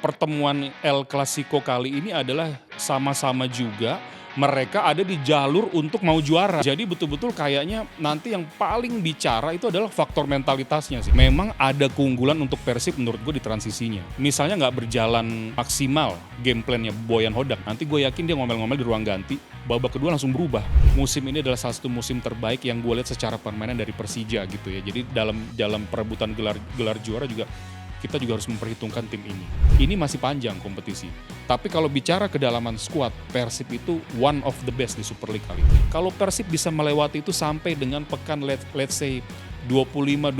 pertemuan El Clasico kali ini adalah sama-sama juga mereka ada di jalur untuk mau juara. Jadi betul-betul kayaknya nanti yang paling bicara itu adalah faktor mentalitasnya sih. Memang ada keunggulan untuk Persib menurut gue di transisinya. Misalnya nggak berjalan maksimal game plan-nya Boyan Hodak, nanti gue yakin dia ngomel-ngomel di ruang ganti, babak kedua langsung berubah. Musim ini adalah salah satu musim terbaik yang gue lihat secara permainan dari Persija gitu ya. Jadi dalam perebutan gelar juara juga kita juga harus memperhitungkan tim ini. Ini masih panjang kompetisi. Tapi kalau bicara kedalaman skuad, Persib itu one of the best di Super League kali ini. Kalau Persib bisa melewati itu sampai dengan pekan let's say 25-26,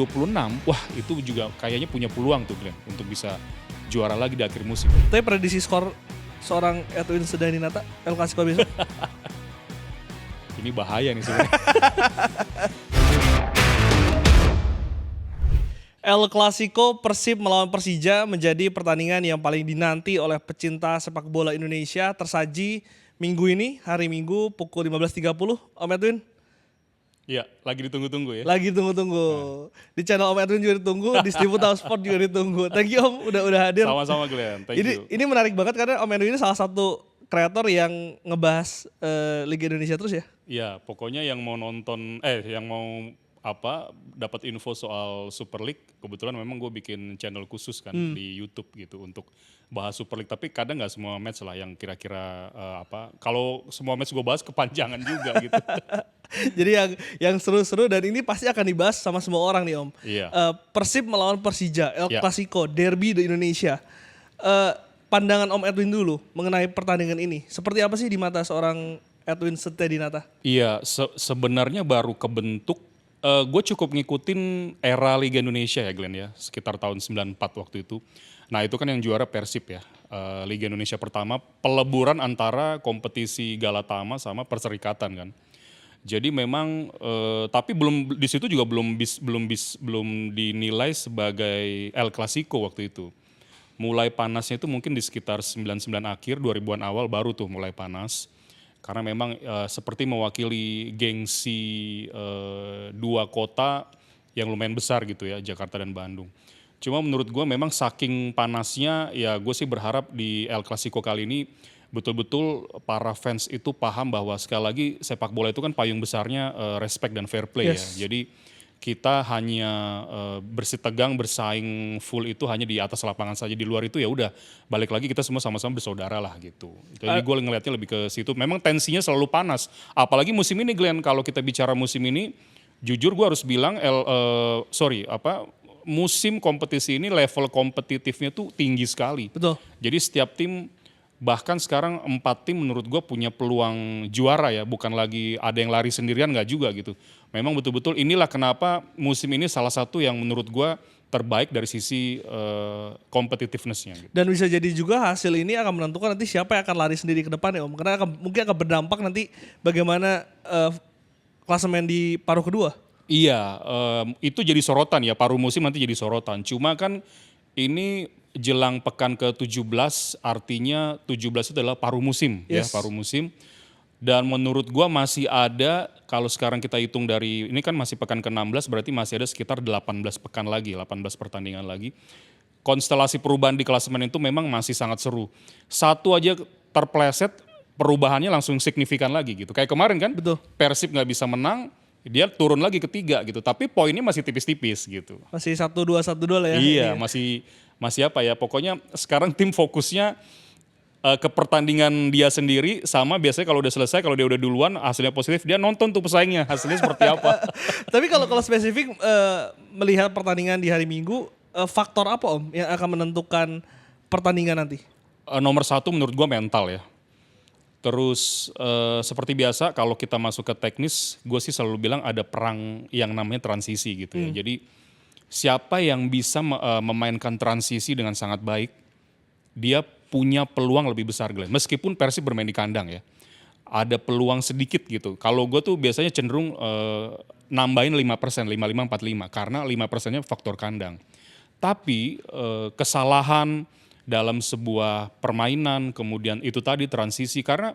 wah itu juga kayaknya punya peluang tuh Glenn untuk bisa juara lagi di akhir musim. Tapi prediksi skor seorang Edwin Sedaninata El Clasico besok? Ini bahaya nih sebenarnya. El Clasico Persib melawan Persija menjadi pertandingan yang paling dinanti oleh pecinta sepak bola Indonesia, tersaji minggu ini, hari Minggu pukul 15.30. Om Edwin? Iya, lagi ditunggu-tunggu ya. Lagi tunggu-tunggu. Di channel Om Edwin juga ditunggu, di Distributor Sport juga ditunggu. Thank you Om, udah hadir. Sama-sama Glenn, thank you. Ini menarik banget karena Om Edwin ini salah satu kreator yang ngebahas Liga Indonesia terus ya? Iya, pokoknya yang mau nonton, yang mau dapat info soal Super League, kebetulan memang gue bikin channel khusus kan di YouTube gitu untuk bahas Super League. Tapi kadang nggak semua match lah yang kira-kira kalau semua match gue bahas kepanjangan juga gitu. Jadi yang seru-seru dan ini pasti akan dibahas sama semua orang nih Om. Iya. Persib melawan Persija, El Iya. Clasico, derby di Indonesia. Pandangan Om Edwin dulu mengenai pertandingan ini. Seperti apa sih di mata seorang Edwin Sedaninata? Iya, sebenarnya baru kebentuk. Gue cukup ngikutin era Liga Indonesia ya Glenn ya, sekitar tahun 94 waktu itu. Nah itu kan yang juara Persib ya, Liga Indonesia pertama, peleburan antara kompetisi Galatama sama Perserikatan kan. Jadi memang, tapi belum di situ juga belum dinilai sebagai El Clasico waktu itu. Mulai panasnya itu mungkin di sekitar 99 akhir, 2000-an awal baru tuh mulai panas. Karena memang seperti mewakili gengsi dua kota yang lumayan besar gitu ya, Jakarta dan Bandung. Cuma menurut gue memang saking panasnya, ya gue sih berharap di El Clasico kali ini betul-betul para fans itu paham bahwa sekali lagi sepak bola itu kan payung besarnya respect dan fair play Yes. ya. Jadi kita hanya bersitegang bersaing full itu hanya di atas lapangan saja, di luar itu ya udah balik lagi kita semua sama-sama bersaudara lah gitu. Jadi gue ngelihatnya lebih ke situ. Memang tensinya selalu panas. Apalagi musim ini Glenn, kalau kita bicara musim ini, jujur gue harus bilang musim kompetisi ini level kompetitifnya tuh tinggi sekali. Betul. Jadi setiap tim, bahkan sekarang 4 tim menurut gue punya peluang juara ya, bukan lagi ada yang lari sendirian, nggak juga gitu. Memang betul-betul inilah kenapa musim ini salah satu yang menurut gue terbaik dari sisi competitiveness-nya. Gitu. Dan bisa jadi juga hasil ini akan menentukan nanti siapa yang akan lari sendiri ke depan ya Om. Karena mungkin akan berdampak nanti bagaimana klasemen di paruh kedua. Iya, itu jadi sorotan ya, paruh musim nanti jadi sorotan. Cuma kan ini jelang pekan ke-17, artinya 17 itu adalah paruh musim. Yes. Ya, paruh musim. Dan menurut gua masih ada, kalau sekarang kita hitung dari, ini kan masih pekan ke-16, berarti masih ada sekitar 18 pekan lagi, 18 pertandingan lagi. Konstelasi perubahan di klasemen itu memang masih sangat seru. Satu aja terpleset, perubahannya langsung signifikan lagi gitu. Kayak kemarin kan, Betul. Persib nggak bisa menang, dia turun lagi ke 3 gitu. Tapi poinnya masih tipis-tipis gitu. Masih 1-2 lah ya. Iya, Ini. masih apa ya, pokoknya sekarang tim fokusnya ke pertandingan dia sendiri, sama biasanya kalau udah selesai, kalau dia udah duluan hasilnya positif, dia nonton tuh pesaingnya hasilnya seperti apa. Tapi kalau spesifik melihat pertandingan di hari Minggu, faktor apa Om yang akan menentukan pertandingan nanti? Nomor 1 menurut gua mental ya. Terus seperti biasa kalau kita masuk ke teknis, gue sih selalu bilang ada perang yang namanya transisi gitu ya. Jadi siapa yang bisa memainkan transisi dengan sangat baik, dia punya peluang lebih besar Glenn. Meskipun Persib bermain di kandang ya, ada peluang sedikit gitu. Kalau gue tuh biasanya cenderung nambahin 5%, 55-45, karena 5%-nya faktor kandang. Tapi kesalahan dalam sebuah permainan, kemudian itu tadi transisi, karena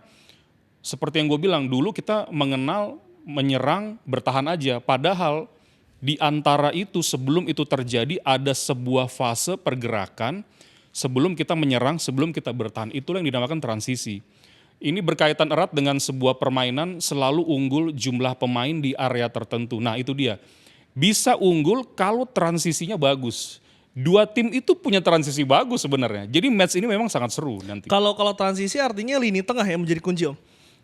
seperti yang gue bilang dulu kita mengenal menyerang bertahan aja, padahal di antara itu sebelum itu terjadi ada sebuah fase pergerakan Sebelum kita menyerang, sebelum kita bertahan, itulah yang dinamakan transisi. Ini berkaitan erat dengan sebuah permainan selalu unggul jumlah pemain di area tertentu. Nah itu dia, bisa unggul kalau transisinya bagus. Dua tim itu punya transisi bagus sebenarnya. Jadi match ini memang sangat seru nanti. Kalau kalau transisi artinya lini tengah yang menjadi kunci Om.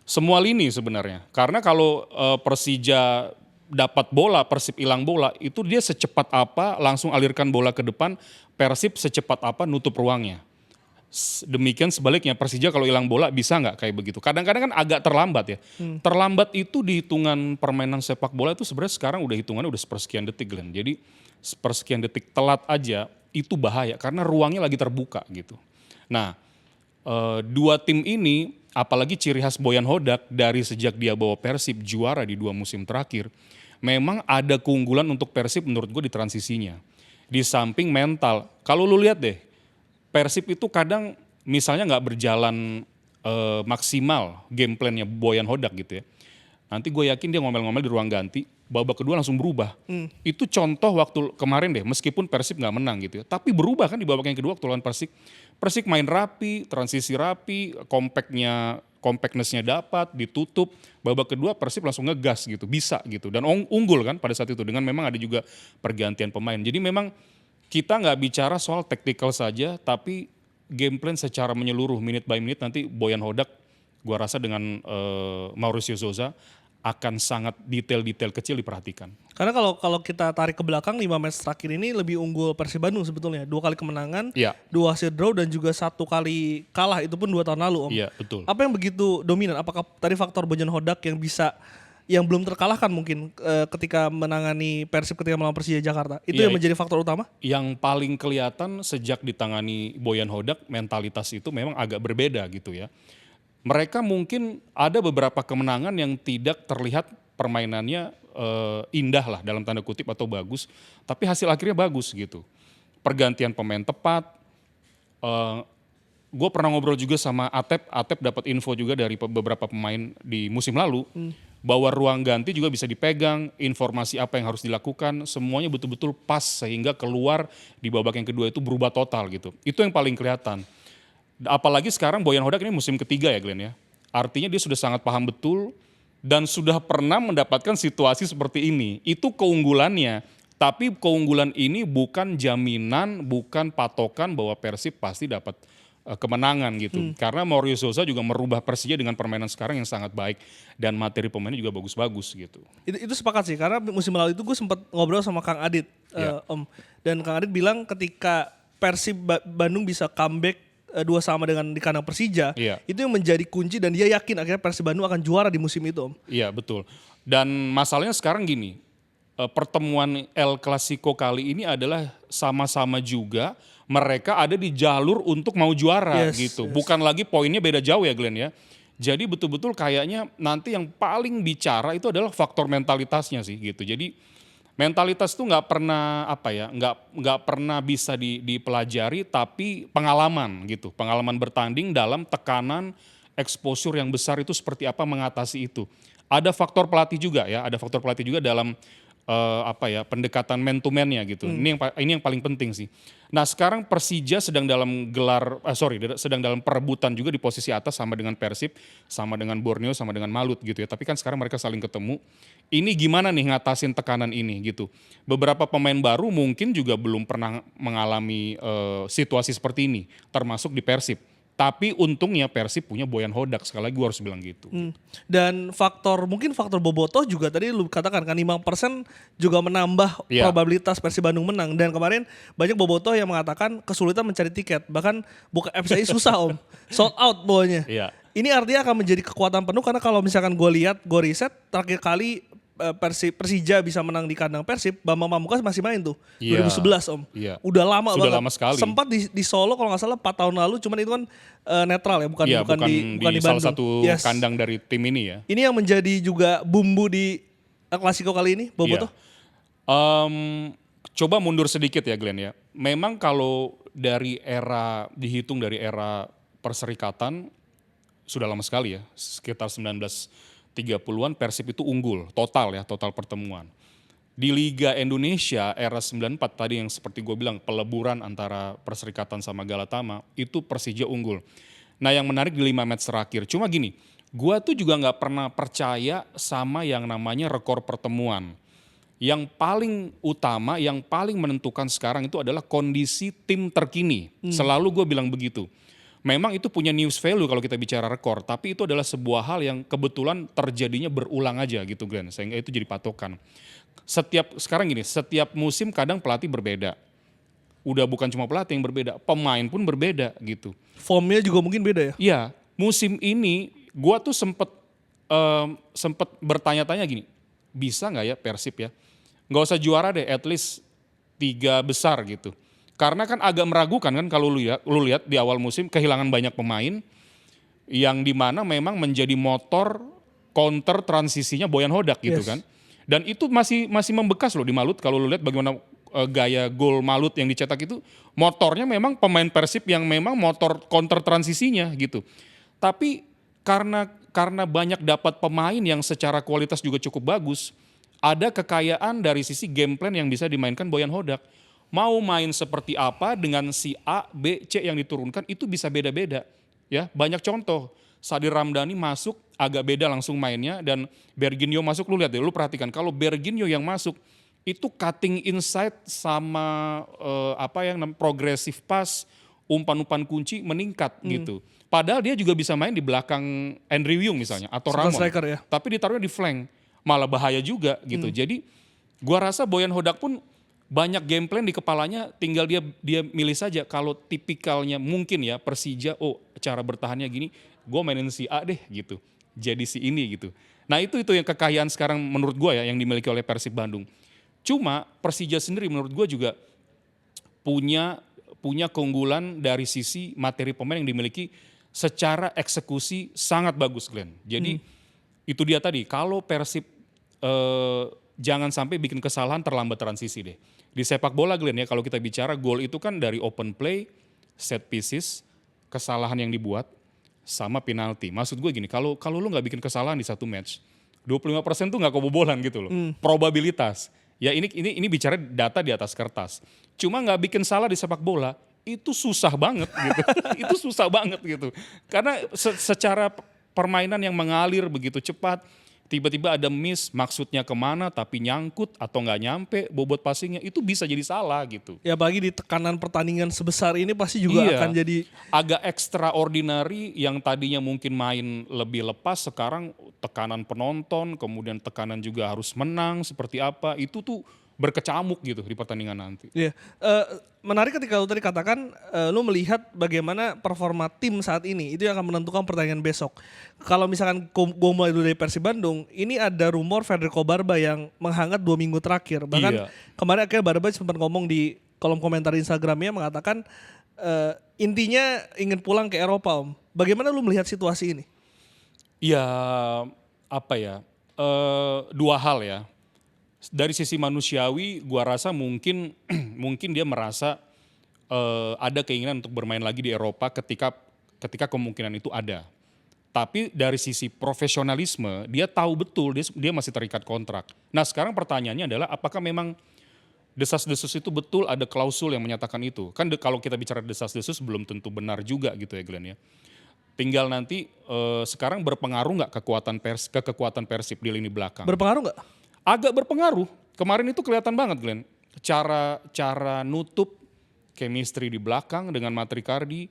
Semua lini sebenarnya. Karena kalau Persija dapat bola, Persib hilang bola, itu dia secepat apa langsung alirkan bola ke depan, Persib secepat apa nutup ruangnya. Demikian sebaliknya, Persija kalau hilang bola bisa nggak kayak begitu. Kadang-kadang kan agak terlambat ya. Terlambat itu di hitungan permainan sepak bola itu sebenarnya sekarang udah hitungannya udah sepersekian detik Glenn. Jadi sepersekian detik telat aja itu bahaya karena ruangnya lagi terbuka gitu. Nah dua tim ini apalagi ciri khas Boyan Hodak dari sejak dia bawa Persib juara di 2 musim terakhir, memang ada keunggulan untuk Persib menurut gue di transisinya. Di samping mental, kalau lu lihat deh, Persib itu kadang misalnya nggak berjalan maksimal game plan-nya Boyan Hodak gitu ya. Nanti gue yakin dia ngomel-ngomel di ruang ganti, babak kedua langsung berubah. Itu contoh waktu kemarin deh, meskipun Persib nggak menang gitu ya. Tapi berubah kan di babak yang kedua waktu lawan Persik. Persik main rapi, transisi rapi, compactness-nya dapat, ditutup. Babak kedua Persib langsung ngegas gitu, bisa gitu. Dan unggul kan pada saat itu dengan memang ada juga pergantian pemain. Jadi memang kita nggak bicara soal tactical saja, tapi game plan secara menyeluruh minute by minute nanti Boyan Hodak gua rasa dengan Mauricio Souza akan sangat detail-detail kecil diperhatikan. Karena kalau kita tarik ke belakang 5 match terakhir ini lebih unggul Persib Bandung sebetulnya. 2 kali kemenangan, Iya. 2 hasil draw dan juga 1 kali kalah, itu pun 2 tahun lalu Om. Iya, betul. Apa yang begitu dominan? Apakah tadi faktor Boyan Hodak yang belum terkalahkan mungkin ketika menangani Persib ketika melawan Persija Jakarta? Itu Iya, yang menjadi faktor utama? Yang paling kelihatan sejak ditangani Boyan Hodak, mentalitas itu memang agak berbeda gitu ya. Mereka mungkin ada beberapa kemenangan yang tidak terlihat permainannya indah lah dalam tanda kutip atau bagus, tapi hasil akhirnya bagus gitu. Pergantian pemain tepat, gue pernah ngobrol juga sama Atep dapat info juga dari beberapa pemain di musim lalu, bahwa ruang ganti juga bisa dipegang, informasi apa yang harus dilakukan, semuanya betul-betul pas sehingga keluar di babak yang kedua itu berubah total gitu. Itu yang paling kelihatan. Apalagi sekarang Boyan Hodak ini musim ketiga ya Glenn ya. Artinya dia sudah sangat paham betul dan sudah pernah mendapatkan situasi seperti ini. Itu keunggulannya. Tapi keunggulan ini bukan jaminan, bukan patokan bahwa Persib pasti dapat kemenangan gitu. Karena Mauricio Souza juga merubah Persija dengan permainan sekarang yang sangat baik dan materi pemainnya juga bagus-bagus gitu. Itu sepakat sih, karena musim lalu itu gue sempat ngobrol sama Kang Adit, Om. Dan Kang Adit bilang ketika Persib Bandung bisa comeback 2-2 dengan di kandang Persija, itu yang menjadi kunci dan dia yakin akhirnya Persib Bandung akan juara di musim itu Om. Iya betul. Dan masalahnya sekarang gini, pertemuan El Clasico kali ini adalah sama-sama juga mereka ada di jalur untuk mau juara gitu. Bukan lagi poinnya beda jauh ya Glenn ya. Jadi betul-betul kayaknya nanti yang paling bicara itu adalah faktor mentalitasnya sih gitu. Jadi mentalitas itu nggak pernah nggak pernah bisa dipelajari, tapi pengalaman gitu. Pengalaman bertanding dalam tekanan exposure yang besar itu seperti apa mengatasi itu. Ada faktor pelatih juga ya, ada faktor pelatih juga dalam pendekatan man to man-nya gitu. Ini yang paling penting sih. Nah sekarang Persija sedang dalam sedang dalam perebutan juga di posisi atas sama dengan Persib, sama dengan Borneo, sama dengan Malut gitu ya. Tapi kan sekarang mereka saling ketemu. Ini gimana nih ngatasin tekanan ini gitu. Beberapa pemain baru mungkin juga belum pernah mengalami situasi seperti ini, termasuk di Persib. Tapi untungnya Persib punya Boyan Hodak, sekali lagi gue harus bilang gitu. Dan mungkin faktor Bobotoh juga tadi lu katakan kan 5% juga menambah probabilitas Persib Bandung menang. Dan kemarin banyak Bobotoh yang mengatakan kesulitan mencari tiket. Bahkan buka FCI susah Om, sold out pokoknya. Ini artinya akan menjadi kekuatan penuh karena kalau misalkan gue riset terakhir kali Persija bisa menang di kandang Persib, Bambang Pamungkas masih main tuh 2011 Om. Udah lama Sudah banget. lama sekali. Sempat di Solo kalau nggak salah 4 tahun lalu, cuman itu kan netral ya, bukan di salah Bandung. Satu kandang dari tim ini ya. Ini yang menjadi juga bumbu di El Clasico kali ini, Bobotoh. Coba mundur sedikit ya Glenn ya. Memang kalau dihitung dari era perserikatan sudah lama sekali ya, sekitar 1930-an Persib itu unggul total pertemuan. Di Liga Indonesia era 94 tadi yang seperti gue bilang peleburan antara Perserikatan sama Galatama itu Persija unggul. Nah yang menarik di 5 match terakhir, cuma gini, gue tuh juga nggak pernah percaya sama yang namanya rekor pertemuan. Yang paling utama, yang paling menentukan sekarang itu adalah kondisi tim terkini. Selalu gue bilang begitu. Memang itu punya news value kalau kita bicara rekor, tapi itu adalah sebuah hal yang kebetulan terjadinya berulang aja gitu Glenn, sehingga itu jadi patokan. Sekarang gini, setiap musim kadang pelatih berbeda. Udah bukan cuma pelatih yang berbeda, pemain pun berbeda gitu. Formnya juga mungkin beda ya? Iya, musim ini gua tuh sempet bertanya-tanya gini, bisa nggak ya Persib ya? Nggak usah juara deh, at least 3 besar gitu. Karena kan agak meragukan kan kalau lu lihat di awal musim kehilangan banyak pemain yang dimana memang menjadi motor counter transisinya Boyan Hodak gitu kan. Dan itu masih membekas loh di Malut kalau lu lihat bagaimana gaya gol Malut yang dicetak itu motornya memang pemain Persib yang memang motor counter transisinya gitu. Tapi karena banyak dapat pemain yang secara kualitas juga cukup bagus, ada kekayaan dari sisi game plan yang bisa dimainkan Boyan Hodak. Mau main seperti apa dengan si A, B, C yang diturunkan itu bisa beda-beda. Ya, banyak contoh. Sadir Ramdhani masuk agak beda langsung mainnya dan Berginio masuk, lu lihat deh, lu perhatikan kalau Berginio yang masuk itu cutting inside sama progressive pass, umpan-umpan kunci meningkat gitu. Padahal dia juga bisa main di belakang Andrew Yung misalnya atau Ramon. Striker ya. Tapi ditaruhnya di flank, malah bahaya juga gitu. Jadi gua rasa Boyan Hodak pun banyak game plan di kepalanya, tinggal dia milih saja kalau tipikalnya mungkin ya Persija, oh cara bertahannya gini, gue mainin si A deh gitu, jadi si ini gitu. Nah itu yang kekayaan sekarang menurut gue ya yang dimiliki oleh Persib Bandung. Cuma Persija sendiri menurut gue juga punya keunggulan dari sisi materi pemain yang dimiliki secara eksekusi sangat bagus Glenn. Jadi itu dia tadi, kalau Persib jangan sampai bikin kesalahan terlambat transisi deh. Di sepak bola Glenn ya kalau kita bicara gol itu kan dari open play, set pieces, kesalahan yang dibuat, sama penalti. Maksud gue gini, kalau lu nggak bikin kesalahan di satu match, 25% tuh nggak kebobolan gitu loh. Probabilitas. Ya ini bicara data di atas kertas. Cuma nggak bikin salah di sepak bola, itu susah banget gitu. Itu susah banget gitu. Karena secara permainan yang mengalir begitu cepat, tiba-tiba ada miss, maksudnya kemana tapi nyangkut atau nggak nyampe bobot passingnya, itu bisa jadi salah gitu. Ya bagi di tekanan pertandingan sebesar ini pasti juga akan jadi agak extraordinary, yang tadinya mungkin main lebih lepas sekarang tekanan penonton, kemudian tekanan juga harus menang seperti apa, itu tuh berkecamuk gitu di pertandingan nanti. Iya, menarik ketika lu tadi katakan lu melihat bagaimana performa tim saat ini itu yang akan menentukan pertandingan besok. Kalau misalkan gue mulai dulu dari Persib Bandung, ini ada rumor Federico Barba yang menghangat 2 minggu terakhir. Bahkan kemarin akhirnya Barba sempat ngomong di kolom komentar Instagramnya mengatakan intinya ingin pulang ke Eropa Om. Bagaimana lu melihat situasi ini? Ya dua hal ya. Dari sisi manusiawi, gua rasa mungkin dia merasa ada keinginan untuk bermain lagi di Eropa ketika kemungkinan itu ada. Tapi dari sisi profesionalisme, dia tahu betul dia masih terikat kontrak. Nah sekarang pertanyaannya adalah apakah memang desas-desus itu betul ada klausul yang menyatakan itu? Kan kalau kita bicara desas-desus belum tentu benar juga gitu ya Glenn ya. Tinggal nanti sekarang berpengaruh nggak kekuatan Persib di lini belakang? Berpengaruh nggak? Agak berpengaruh. Kemarin itu kelihatan banget Glenn. Cara nutup chemistry di belakang dengan Matrikardi,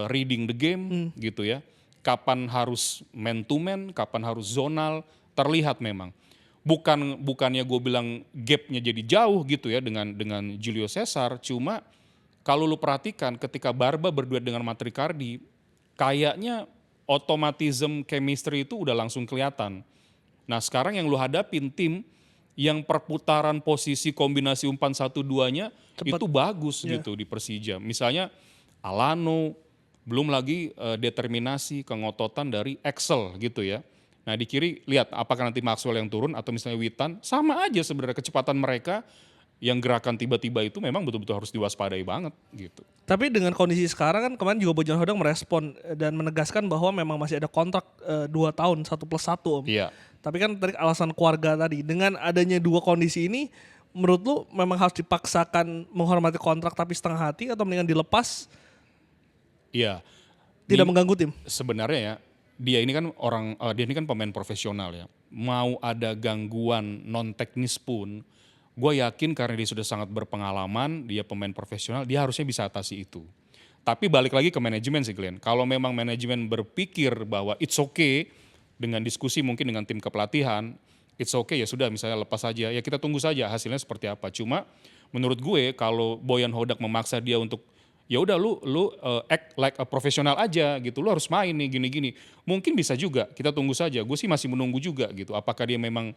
reading the game gitu ya. Kapan harus man to man, kapan harus zonal, terlihat memang. Bukannya gue bilang gapnya jadi jauh gitu ya dengan Julio Cesar, cuma kalau lu perhatikan ketika Barba berduet dengan Matrikardi, kayaknya otomatism chemistry itu udah langsung kelihatan. Nah sekarang yang lu hadapin tim yang perputaran posisi kombinasi umpan 1-2-nya itu bagus gitu di Persija. Misalnya Alano, belum lagi determinasi, kengototan dari Axel gitu ya. Nah di kiri lihat apakah nanti Maxwell yang turun atau misalnya Witan, sama aja sebenarnya kecepatan mereka yang gerakan tiba-tiba itu memang betul-betul harus diwaspadai banget gitu. Tapi dengan kondisi sekarang kan kemarin juga Bojan Hodak merespon dan menegaskan bahwa memang masih ada kontrak 2 tahun 1+1 Om. Iya. Tapi kan tadi alasan keluarga tadi, dengan adanya dua kondisi ini, menurut lu memang harus dipaksakan menghormati kontrak tapi setengah hati atau mendingan dilepas Iya. tidak mengganggu tim? Sebenarnya ya, dia ini kan dia ini kan pemain profesional ya. Mau ada gangguan non teknis pun, gue yakin karena dia sudah sangat berpengalaman, dia pemain profesional, dia harusnya bisa atasi itu. Tapi balik lagi ke manajemen sih Glenn. Kalau memang manajemen berpikir bahwa it's okay dengan diskusi mungkin dengan tim kepelatihan, it's okay ya sudah misalnya lepas saja, ya kita tunggu saja hasilnya seperti apa. Cuma menurut gue kalau Bojan Hodak memaksa dia untuk ya udah lu act like a profesional aja gitu, lu harus main nih gini-gini. Mungkin bisa juga, kita tunggu saja. Gue sih masih menunggu juga gitu. Apakah dia memang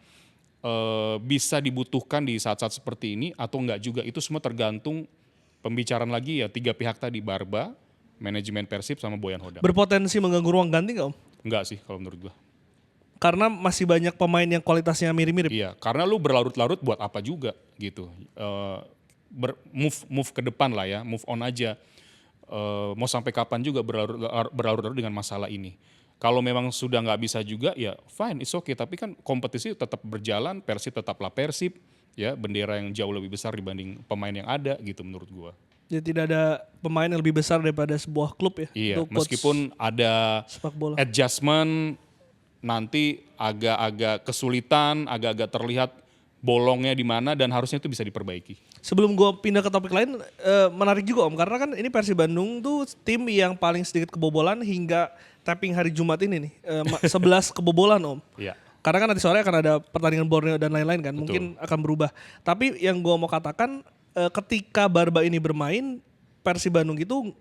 bisa dibutuhkan di saat-saat seperti ini atau enggak juga. Itu semua tergantung pembicaraan lagi ya 3 pihak tadi, Barba, manajemen Persib sama Bojan Hodak. Berpotensi mengganggu ruang ganti nggak Om? Enggak sih kalau menurut gue. Karena masih banyak pemain yang kualitasnya mirip-mirip. Iya, karena lu berlarut-larut buat apa juga gitu. Move ke depan lah ya, move on aja. Mau sampai kapan juga berlarut-larut dengan masalah ini. Kalau memang sudah nggak bisa juga ya fine, it's okay. Tapi kan kompetisi tetap berjalan, Persib tetaplah Persib, ya bendera yang jauh lebih besar dibanding pemain yang ada gitu menurut gua. Jadi tidak ada pemain yang lebih besar daripada sebuah klub ya. Iya, untuk coach meskipun ada sepak bola. adjustment nanti agak-agak kesulitan, agak-agak terlihat bolongnya di mana dan harusnya itu bisa diperbaiki. Sebelum gue pindah ke topik lain, menarik juga Om, karena kan ini Persib Bandung tuh tim yang paling sedikit kebobolan hingga tapping hari Jumat ini nih, 11 kebobolan Om. Iya. Karena kan nanti sore akan ada pertandingan Borneo dan lain-lain kan, mungkin akan berubah. Tapi yang gue mau katakan, ketika Barba ini bermain, Persib Bandung itu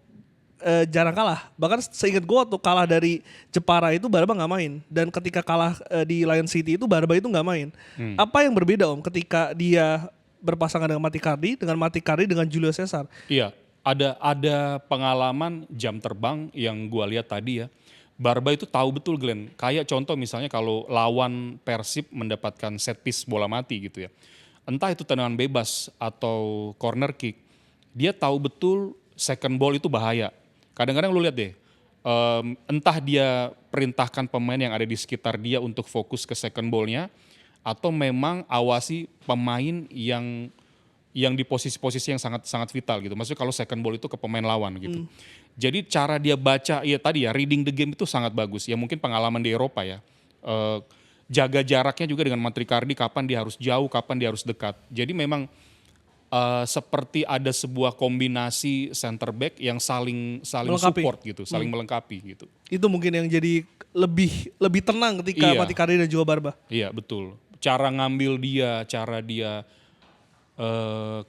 jarang kalah. Bahkan seingat gue waktu kalah dari Jepara itu Barba nggak main. Dan ketika kalah di Lion City itu Barba itu nggak main. Apa yang berbeda Om ketika dia berpasangan dengan Mati Cardi dengan Julio Cesar? Iya, ada pengalaman jam terbang yang gua lihat tadi ya. Barba itu tahu betul Glenn. Kayak contoh misalnya kalau lawan Persib mendapatkan set piece bola mati gitu ya. Entah itu tendangan bebas atau corner kick. Dia tahu betul second ball itu bahaya. Kadang-kadang lu lihat deh, entah dia perintahkan pemain yang ada di sekitar dia untuk fokus ke second ball-nya, atau memang awasi pemain yang di posisi-posisi yang sangat sangat vital gitu. Maksudnya kalau second ball itu ke pemain lawan gitu. Jadi cara dia baca, ya tadi ya reading the game itu sangat bagus. Ya mungkin pengalaman di Eropa ya. Jaga jaraknya juga dengan Matricardi, kapan dia harus jauh, kapan dia harus dekat. Jadi memang seperti ada sebuah kombinasi center back yang saling Melengkapi. support gitu, saling melengkapi gitu. Itu mungkin yang jadi lebih tenang ketika Iya. Mati Cardi dan juga Barba. Iya betul. Cara ngambil dia, cara dia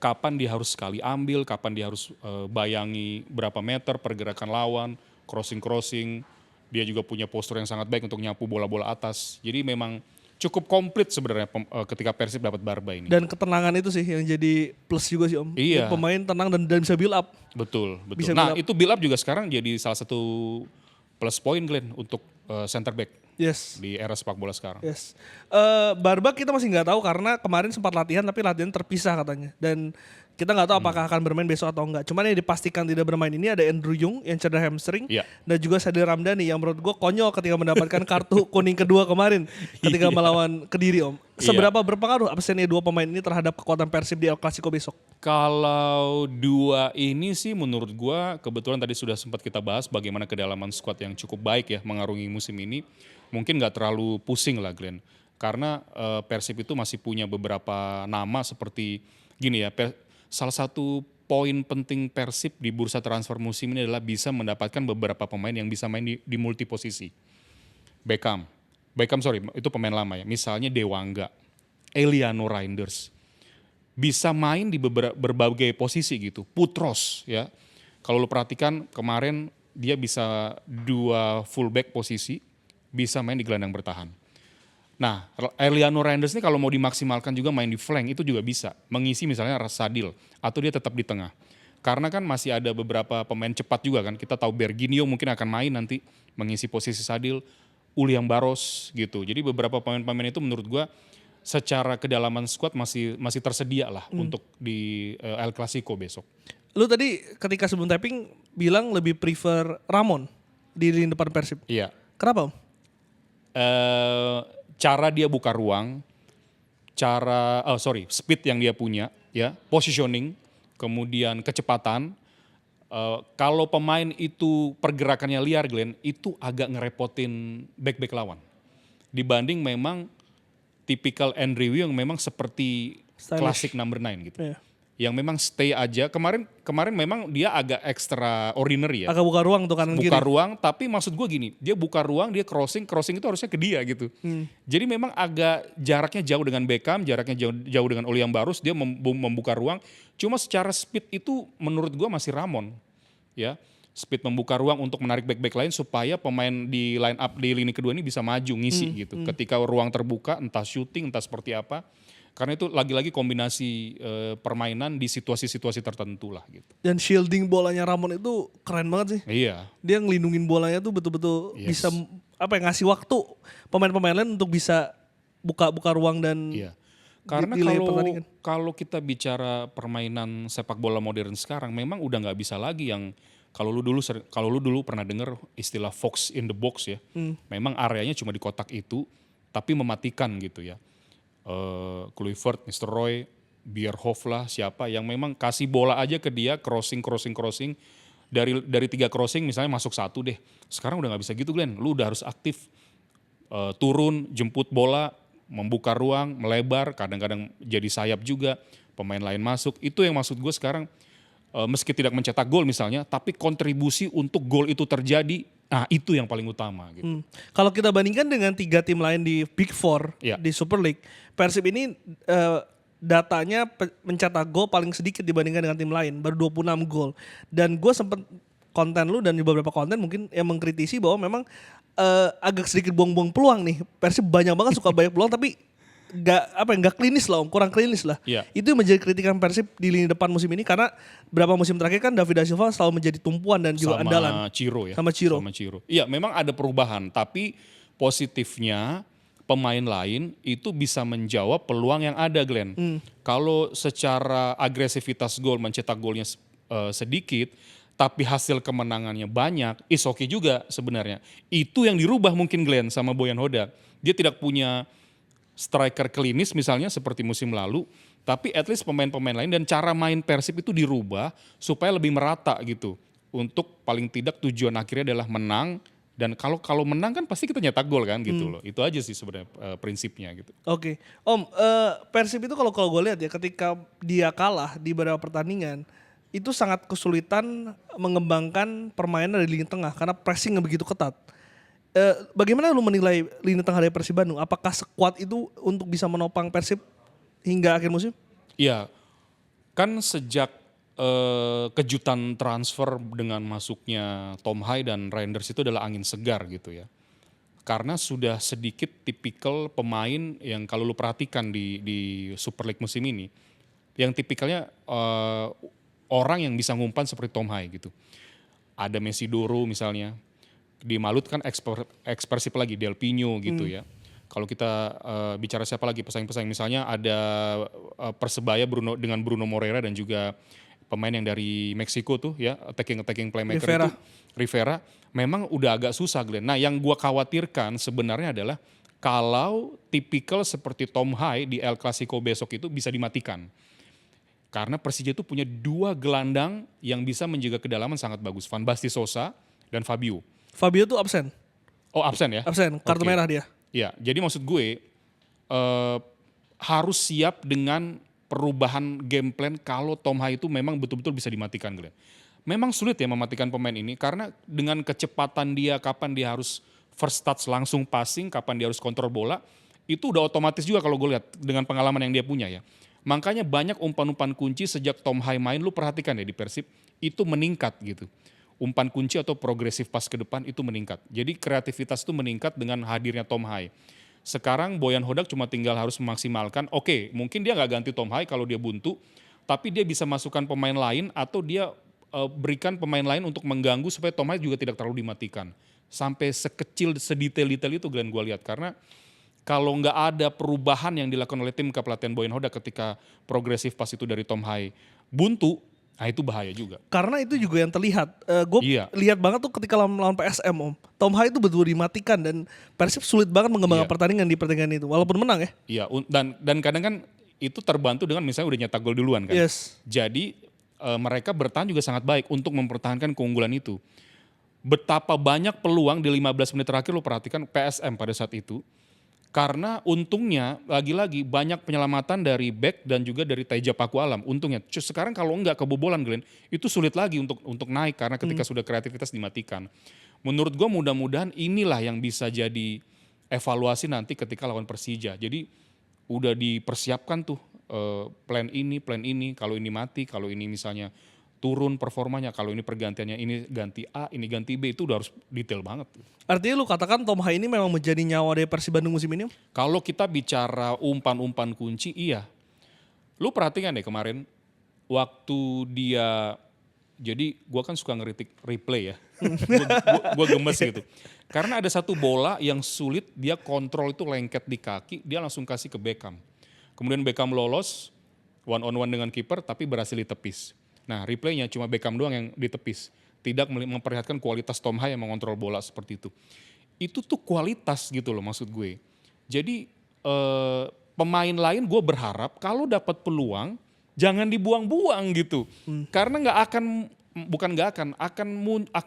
kapan dia harus sekali ambil, kapan dia harus bayangi berapa meter pergerakan lawan, crossing. Dia juga punya postur yang sangat baik untuk nyapu bola-bola atas. Jadi memang cukup komplit sebenarnya ketika Persib dapat Barba ini. Dan ketenangan itu sih yang jadi plus juga sih Om. Iya. Pemain tenang dan bisa build up. Betul. Bisa Nah build up. itu build up juga sekarang jadi salah satu plus point Glenn untuk center back Yes. di era sepak bola sekarang. Yes. Barba kita masih nggak tahu karena kemarin sempat latihan tapi latihan terpisah katanya. Dan kita nggak tahu apakah akan bermain besok atau enggak. Cuman yang dipastikan tidak bermain ini ada Andrew Yung yang cedera hamstring. Iya. Dan juga Sadil Ramdhani yang menurut gue konyol ketika mendapatkan kartu kuning kedua kemarin. Ketika melawan Kediri Om. Seberapa berpengaruh absennya dua pemain ini terhadap kekuatan Persib di El Clasico besok? Kalau dua ini sih menurut gua kebetulan tadi sudah sempat kita bahas bagaimana kedalaman skuad yang cukup baik ya mengarungi musim ini. Mungkin nggak terlalu pusing lah Glenn. Karena Persib itu masih punya beberapa nama seperti gini ya. Salah satu poin penting Persib di bursa transfer musim ini adalah bisa mendapatkan beberapa pemain yang bisa main di multi posisi. Beckham sorry itu pemain lama ya. Misalnya Dewangga, Eliano Reinders. Bisa main di berbagai posisi gitu. Putros ya. Kalau lu perhatikan kemarin dia bisa 2 fullback posisi, bisa main di gelandang bertahan. Nah, Eliano Reinders ini kalau mau dimaksimalkan juga main di flank itu juga bisa. Mengisi misalnya Sadil atau dia tetap di tengah. Karena kan masih ada beberapa pemain cepat juga kan. Kita tahu Berginio mungkin akan main nanti mengisi posisi Sadil, Uliang Baros gitu. Jadi beberapa pemain-pemain itu menurut gua secara kedalaman squad masih tersedia lah untuk di El Clasico besok. Lu tadi ketika sebelum tapping bilang lebih prefer Ramon di lini depan Persib. Iya. Kenapa, Om? Cara dia buka ruang, speed yang dia punya, ya, positioning, kemudian kecepatan. Kalau pemain itu pergerakannya liar, Glenn, itu agak ngerepotin back-back lawan. Dibanding memang tipikal Andrew yang memang seperti Stylish. klasik number 9 gitu. Iya. Yang memang stay aja. Kemarin memang dia agak extraordinary ya. Agak buka ruang tuh kanan kiri. Buka ruang, tapi maksud gue gini, dia buka ruang, dia crossing itu harusnya ke dia gitu. Jadi memang agak jaraknya jauh dengan Beckham, jaraknya jauh dengan Oliang Barus, dia membuka ruang. Cuma secara speed itu menurut gue masih Ramon, ya. Speed membuka ruang untuk menarik back-back lain supaya pemain di line up di lini kedua ini bisa maju ngisi gitu. Ketika ruang terbuka, entah shooting, entah seperti apa. Karena itu lagi-lagi kombinasi permainan di situasi-situasi tertentu lah gitu. Dan shielding bolanya Ramon itu keren banget sih. Iya. Dia ngelindungin bolanya tuh betul-betul bisa ngasih waktu pemain-pemain lain untuk bisa buka ruang dan Iya. Karena delay pertandingan. kalau kita bicara permainan sepak bola modern sekarang memang udah nggak bisa lagi yang kalau lu dulu pernah dengar istilah fox in the box ya. Memang areanya cuma di kotak itu tapi mematikan gitu ya. Kluivert, Mr. Roy, Bierhoff lah siapa yang memang kasih bola aja ke dia crossing dari 3 crossing misalnya masuk 1 deh. Sekarang udah nggak bisa gitu, Glenn. Lu udah harus aktif turun, jemput bola, membuka ruang, melebar, kadang-kadang jadi sayap juga, pemain lain masuk. Itu yang maksud gue sekarang meski tidak mencetak gol misalnya, tapi kontribusi untuk gol itu terjadi, nah itu yang paling utama gitu. Kalau kita bandingkan dengan 3 tim lain di Big Four Iya. di Super League, Persib ini datanya mencetak gol paling sedikit dibandingkan dengan tim lain, baru 26 gol. Dan gue sempet konten lu dan di beberapa konten mungkin yang mengkritisi bahwa memang agak sedikit buang-buang peluang nih. Persib banyak banget suka banyak peluang tapi nggak klinis lah Om, kurang klinis lah. Iya. Itu yang menjadi kritikan Persib di lini depan musim ini karena berapa musim terakhir kan David da Silva selalu menjadi tumpuan dan juga andalan. Sama Ciro. Sama Ciro. Iya, memang ada perubahan, tapi positifnya pemain lain itu bisa menjawab peluang yang ada, Glenn. Kalau secara agresivitas gol mencetak golnya sedikit, tapi hasil kemenangannya banyak, is okay juga sebenarnya. Itu yang dirubah mungkin Glenn sama Boyan Hodak. Dia tidak punya striker klinis misalnya seperti musim lalu, tapi at least pemain-pemain lain dan cara main Persib itu dirubah supaya lebih merata gitu. Untuk paling tidak tujuan akhirnya adalah menang, dan kalau menang kan pasti kita nyetak gol kan gitu loh. Itu aja sih sebenarnya prinsipnya gitu. Oke. Om, Persib itu kalau gue lihat ya ketika dia kalah di beberapa pertandingan itu sangat kesulitan mengembangkan permainan dari lini tengah karena pressing yang begitu ketat. Bagaimana lu menilai lini tengah dari Persib Bandung? Apakah sekuat itu untuk bisa menopang Persib hingga akhir musim? Iya, kan sejak kejutan transfer dengan masuknya Tom Hai dan Reinders itu adalah angin segar gitu ya. Karena sudah sedikit tipikal pemain yang kalau lu perhatikan di Super League musim ini, yang tipikalnya orang yang bisa ngumpan seperti Tom Hai gitu. Ada Messi Doro misalnya. Di Malut kan ekspresif lagi Del Pino gitu ya. Kalau kita bicara siapa lagi pesaing-pesaing misalnya ada Persebaya dengan Bruno Moreira dan juga pemain yang dari Meksiko tuh ya attacking playmaker Rivera memang udah agak susah Glenn. Nah yang gua khawatirkan sebenarnya adalah kalau tipikal seperti Tom Hai di El Clasico besok itu bisa dimatikan. Karena Persija itu punya 2 gelandang yang bisa menjaga kedalaman sangat bagus, Van Basten Sosa dan Fabio. Fabio tuh absen. Oh absen ya? Absen, kartu merah dia. Ya, jadi maksud gue harus siap dengan perubahan game plan kalau Tom Hai itu memang betul-betul bisa dimatikan Glenn. Memang sulit ya mematikan pemain ini karena dengan kecepatan dia, kapan dia harus first touch langsung passing, kapan dia harus kontrol bola, itu udah otomatis juga kalau gue lihat dengan pengalaman yang dia punya ya. Makanya banyak umpan-umpan kunci sejak Tom Hai main, lu perhatikan ya di Persib, itu meningkat gitu. Umpan kunci atau progresif pas ke depan itu meningkat. Jadi kreativitas itu meningkat dengan hadirnya Tom Hai. Sekarang Boyan Hodak cuma tinggal harus memaksimalkan, oke, mungkin dia nggak ganti Tom Hai kalau dia buntu, tapi dia bisa masukkan pemain lain atau dia berikan pemain lain untuk mengganggu supaya Tom Hai juga tidak terlalu dimatikan. Sampai sekecil, sedetail-detail itu Glenn gue lihat. Karena kalau nggak ada perubahan yang dilakukan oleh tim kepelatihan Boyan Hodak ketika progresif pas itu dari Tom Hai buntu, nah itu bahaya juga. Karena itu juga yang terlihat. Gue Iya. lihat banget tuh ketika lawan PSM Om. Tom Hai itu betul dimatikan dan Persib sulit banget mengembangkan Iya. pertandingan di pertandingan itu. Walaupun menang ya. Iya, dan kadang kan itu terbantu dengan misalnya udah nyetak gol duluan kan. Yes. Jadi mereka bertahan juga sangat baik untuk mempertahankan keunggulan itu. Betapa banyak peluang di 15 menit terakhir lo perhatikan PSM pada saat itu. Karena untungnya lagi-lagi banyak penyelamatan dari back dan juga dari Teja Paku Alam. Untungnya. Sekarang kalau enggak kebobolan Glenn, itu sulit lagi untuk naik karena ketika sudah kreativitas dimatikan. Menurut gue mudah-mudahan inilah yang bisa jadi evaluasi nanti ketika lawan Persija. Jadi udah dipersiapkan tuh plan ini, kalau ini mati, kalau ini misalnya turun performanya, kalau ini pergantiannya ini ganti A, ini ganti B, itu udah harus detail banget. Artinya lu katakan Tom Hai ini memang menjadi nyawa dari Persib Bandung musim ini Om? Kalau kita bicara umpan-umpan kunci, iya. Lu perhatikan deh kemarin, waktu dia, jadi gua kan suka ngeritik replay ya, gua gemes gitu. Karena ada satu bola yang sulit, dia kontrol itu lengket di kaki, dia langsung kasih ke Beckham. Kemudian Beckham lolos, one on one dengan kiper tapi berhasil ditepis. Nah replaynya cuma Beckham doang yang ditepis. Tidak memperlihatkan kualitas Tom Hai yang mengontrol bola seperti itu. Itu tuh kualitas gitu loh maksud gue. Jadi pemain lain gue berharap kalau dapat peluang jangan dibuang-buang gitu. Karena akan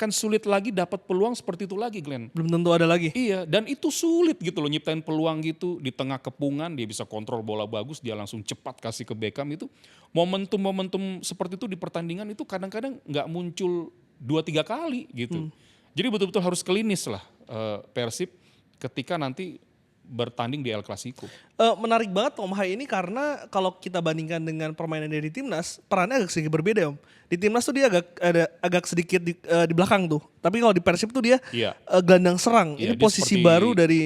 sulit lagi dapat peluang seperti itu lagi Glenn. Belum tentu ada lagi. Iya, dan itu sulit gitu loh nyiptain peluang gitu di tengah kepungan, dia bisa kontrol bola bagus, dia langsung cepat kasih ke Beckham itu. Momentum-momentum seperti itu di pertandingan itu kadang-kadang nggak muncul 2-3 kali gitu. Jadi betul-betul harus klinis lah Persib ketika nanti bertanding di El Clasico. Menarik banget Tom Hai ini karena kalau kita bandingkan dengan permainan dia di timnas, perannya agak sedikit berbeda Om. Di timnas tuh dia agak sedikit di belakang tuh. Tapi kalau di Persib tuh dia Iya. Gelandang serang. Iya, Ini dia posisi seperti- baru dari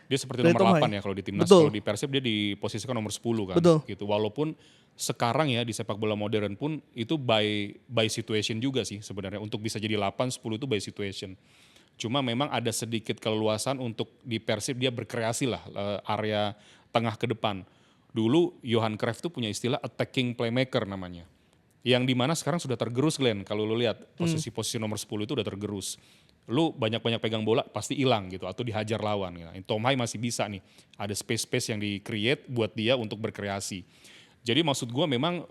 Dia seperti dari Tom nomor Hai. 8 ya kalau di timnas. Betul. Kalau di Persib dia diposisikan nomor 10 kan. Betul. Gitu. Walaupun sekarang ya di sepak bola modern pun itu by situation juga sih sebenarnya. Untuk bisa jadi 8, 10 itu by situation. Cuma memang ada sedikit keleluasan untuk di Persib dia berkreasi lah area tengah ke depan. Dulu Johan Cruyff tuh punya istilah attacking playmaker namanya. Yang dimana sekarang sudah tergerus Glenn. Kalau lu lihat posisi nomor 10 itu udah tergerus. Lu banyak-banyak pegang bola pasti hilang gitu atau dihajar lawan. Gitu. Tom Hai masih bisa nih. Ada space-space yang di-create buat dia untuk berkreasi. Jadi maksud gue memang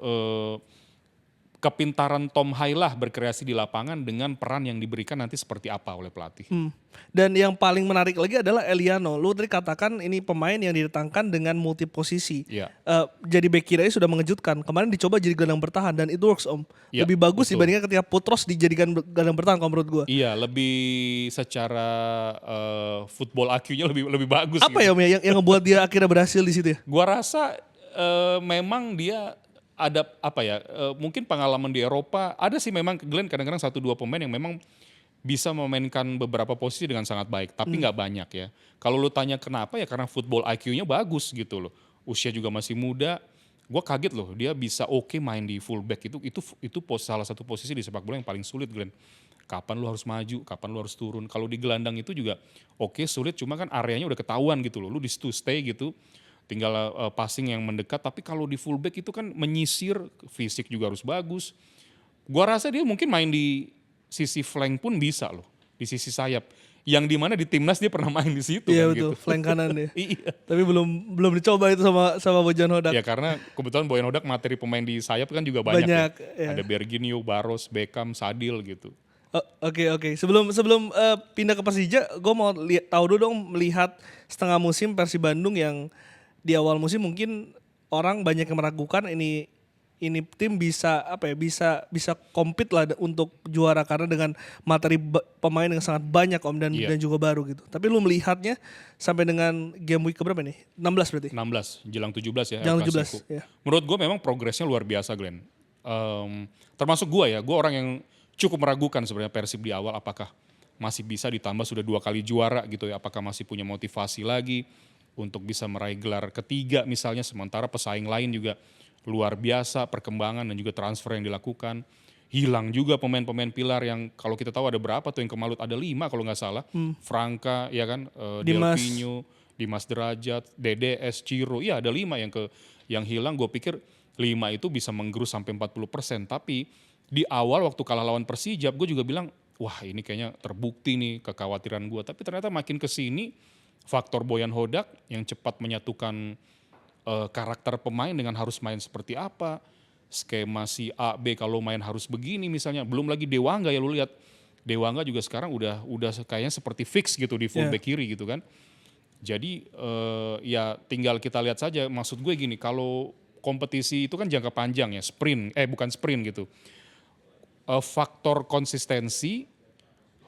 kepintaran Tom Hai lah berkreasi di lapangan dengan peran yang diberikan nanti seperti apa oleh pelatih. Dan yang paling menarik lagi adalah Eliano. Lu tadi katakan ini pemain yang didatangkan dengan multi posisi. Iya. Jadi bek kiri sudah mengejutkan. Kemarin dicoba jadi gelandang bertahan dan itu works Om. Iya, Lebih bagus betul. dibandingkan ketika Putros dijadikan gelandang bertahan kalau menurut gue. Iya, lebih secara football IQ-nya lebih bagus. Apa gitu. ya Om ya yang ngebuat dia akhirnya berhasil di situ ya? Gua rasa memang dia ada apa ya? Mungkin pengalaman di Eropa ada sih memang Glenn kadang-kadang 1-2 pemain yang memang bisa memainkan beberapa posisi dengan sangat baik, tapi nggak banyak ya. Kalau lu tanya kenapa ya karena football IQ-nya bagus gitu loh. Usia juga masih muda. Gue kaget loh dia bisa oke main di fullback itu salah satu posisi di sepak bola yang paling sulit Glenn. Kapan lu harus maju, kapan lu harus turun. Kalau di gelandang itu juga oke sulit, cuma kan areanya udah ketahuan gitu loh. Lu di situ stay gitu, tinggal passing yang mendekat. Tapi kalau di fullback itu kan menyisir, fisik juga harus bagus. Gua rasa dia mungkin main di sisi flank pun bisa loh, di sisi sayap. Yang dimana di timnas dia pernah main di situ. Iya kan, betul, gitu. flank kanan ya. Iya. Tapi belum dicoba itu sama Bojan Hodak. Ya karena kebetulan Boyan Hodak materi pemain di sayap kan juga banyak Banyak, ya. ya. Ada Berginio, Barros, Beckham, Sadil gitu. Oke. Sebelum pindah ke Persija, gue mau tahu dulu dong melihat setengah musim Persib Bandung yang di awal musim mungkin orang banyak yang meragukan ini tim bisa bisa compete lah untuk juara karena dengan materi pemain yang sangat banyak Om dan juga baru gitu. Tapi lu melihatnya sampai dengan game week keberapa nih? 16 berarti? 16, jelang 17 ya. Jelang El Clasico. 17, ya. Menurut gue memang progresnya luar biasa Glenn. Termasuk gue ya, gue orang yang cukup meragukan sebenarnya Persib di awal apakah masih bisa ditambah sudah 2 kali juara gitu ya. Apakah masih punya motivasi lagi untuk bisa meraih gelar ketiga misalnya, sementara pesaing lain juga luar biasa perkembangan dan juga transfer yang dilakukan. Hilang juga pemain-pemain pilar yang kalau kita tahu ada berapa tuh yang ke Malut, ada 5 kalau nggak salah. Franka ya kan, Dimas. Delvinho, Dimas Derajat, DDS, Ciro, iya ada 5 yang hilang. Gue pikir 5 itu bisa menggerus sampai 40%. Tapi di awal waktu kalah lawan Persijap, gue juga bilang, wah ini kayaknya terbukti nih kekhawatiran gue. Tapi ternyata makin kesini, faktor Boyan Hodak yang cepat menyatukan karakter pemain dengan harus main seperti apa, skema si A, B kalau main harus begini misalnya. Belum lagi Dewangga ya, lu lihat. Dewangga juga sekarang udah kayaknya seperti fix gitu di fullback kiri gitu kan. Jadi ya tinggal kita lihat saja. Maksud gue gini, kalau kompetisi itu kan jangka panjang ya, bukan sprint gitu. Faktor konsistensi,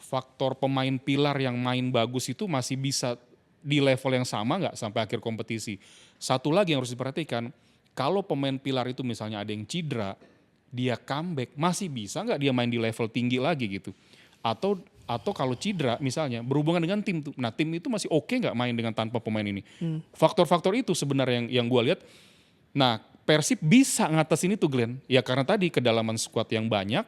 faktor pemain pilar yang main bagus itu masih bisa di level yang sama nggak sampai akhir kompetisi. Satu lagi yang harus diperhatikan, kalau pemain pilar itu misalnya ada yang cedera, dia comeback, masih bisa nggak dia main di level tinggi lagi gitu. Atau kalau cedera misalnya berhubungan dengan tim tuh. Nah tim itu masih oke nggak main dengan tanpa pemain ini. Faktor-faktor itu sebenarnya yang gue lihat. Nah Persib bisa ngatasin itu Glenn. Ya karena tadi kedalaman skuad yang banyak.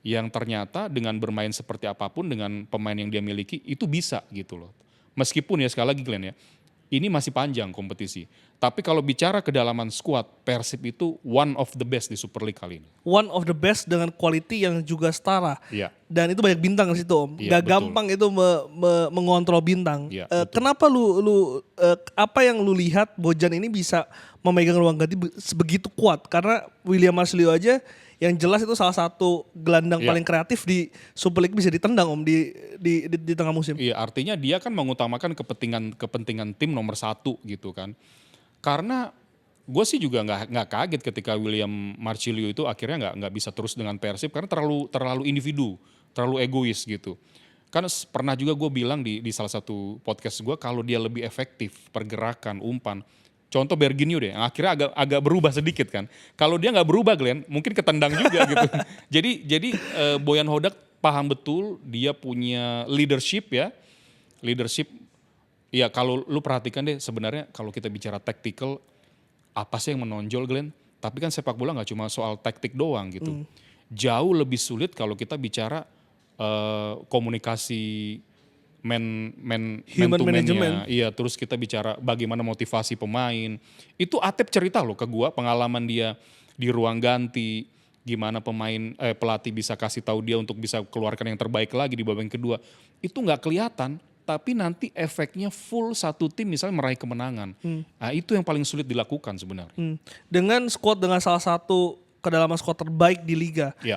Yang ternyata dengan bermain seperti apapun dengan pemain yang dia miliki itu bisa gitu loh. Meskipun ya sekali lagi Glenn ya. Ini masih panjang kompetisi. Tapi kalau bicara kedalaman skuad, Persib itu one of the best di Super League kali ini. One of the best dengan quality yang juga setara. Iya. Dan itu banyak bintang di situ Om. Iya, Gak betul. gampang itu mengontrol bintang. Iya, betul. Kenapa apa yang lu lihat Bojan ini bisa memegang ruang ganti sebegitu kuat? Karena William Marcelino aja yang jelas itu salah satu gelandang Iya. paling kreatif di Super League bisa ditendang Om di tengah musim. Iya, artinya dia kan mengutamakan kepentingan tim nomor 1 gitu kan. Karena gue sih juga nggak kaget ketika William Marcelino itu akhirnya nggak bisa terus dengan Persib karena terlalu individu, terlalu egois gitu. Kan pernah juga gue bilang di salah satu podcast gue kalau dia lebih efektif pergerakan umpan. Contoh Berginio deh, yang akhirnya agak berubah sedikit kan. Kalau dia nggak berubah Glenn, mungkin ketendang juga gitu. Jadi Boyan Hodak paham betul dia punya leadership ya. Leadership, ya kalau lu perhatikan deh sebenarnya kalau kita bicara tactical, apa sih yang menonjol Glenn? Tapi kan sepak bola nggak cuma soal taktik doang gitu. Jauh lebih sulit kalau kita bicara komunikasi man Human to management. man-nya. Iya, terus kita bicara bagaimana motivasi pemain. Itu Atep cerita loh ke gua pengalaman dia di ruang ganti, gimana pelatih bisa kasih tahu dia untuk bisa keluarkan yang terbaik lagi di babak kedua. Itu nggak kelihatan, tapi nanti efeknya full satu tim misalnya meraih kemenangan. Nah, itu yang paling sulit dilakukan sebenarnya. Dengan squad dengan salah satu kedalaman squad terbaik di liga. Ya.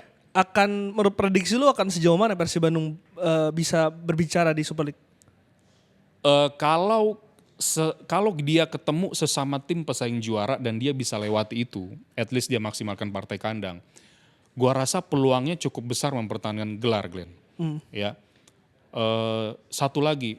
Menurut prediksi lu akan sejauh mana Persib Bandung bisa berbicara di Super League? Kalau dia ketemu sesama tim pesaing juara dan dia bisa lewati itu, at least dia maksimalkan partai kandang. Gua rasa peluangnya cukup besar mempertahankan gelar Glenn. Ya. Satu lagi,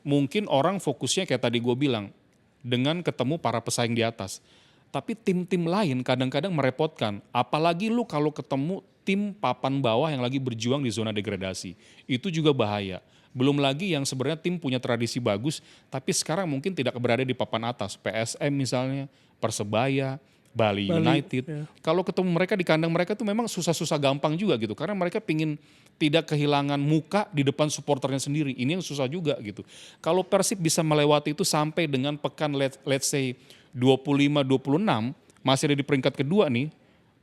mungkin orang fokusnya kayak tadi gue bilang dengan ketemu para pesaing di atas. Tapi tim-tim lain kadang-kadang merepotkan. Apalagi lu kalau ketemu tim papan bawah yang lagi berjuang di zona degradasi. Itu juga bahaya. Belum lagi yang sebenarnya tim punya tradisi bagus, tapi sekarang mungkin tidak berada di papan atas. PSM misalnya, Persebaya, Bali United. Ya. Kalau ketemu mereka di kandang mereka tuh memang susah-susah gampang juga gitu. Karena mereka pingin tidak kehilangan muka di depan supporternya sendiri. Ini yang susah juga gitu. Kalau Persib bisa melewati itu sampai dengan pekan let's say 25-26, masih ada di peringkat kedua nih,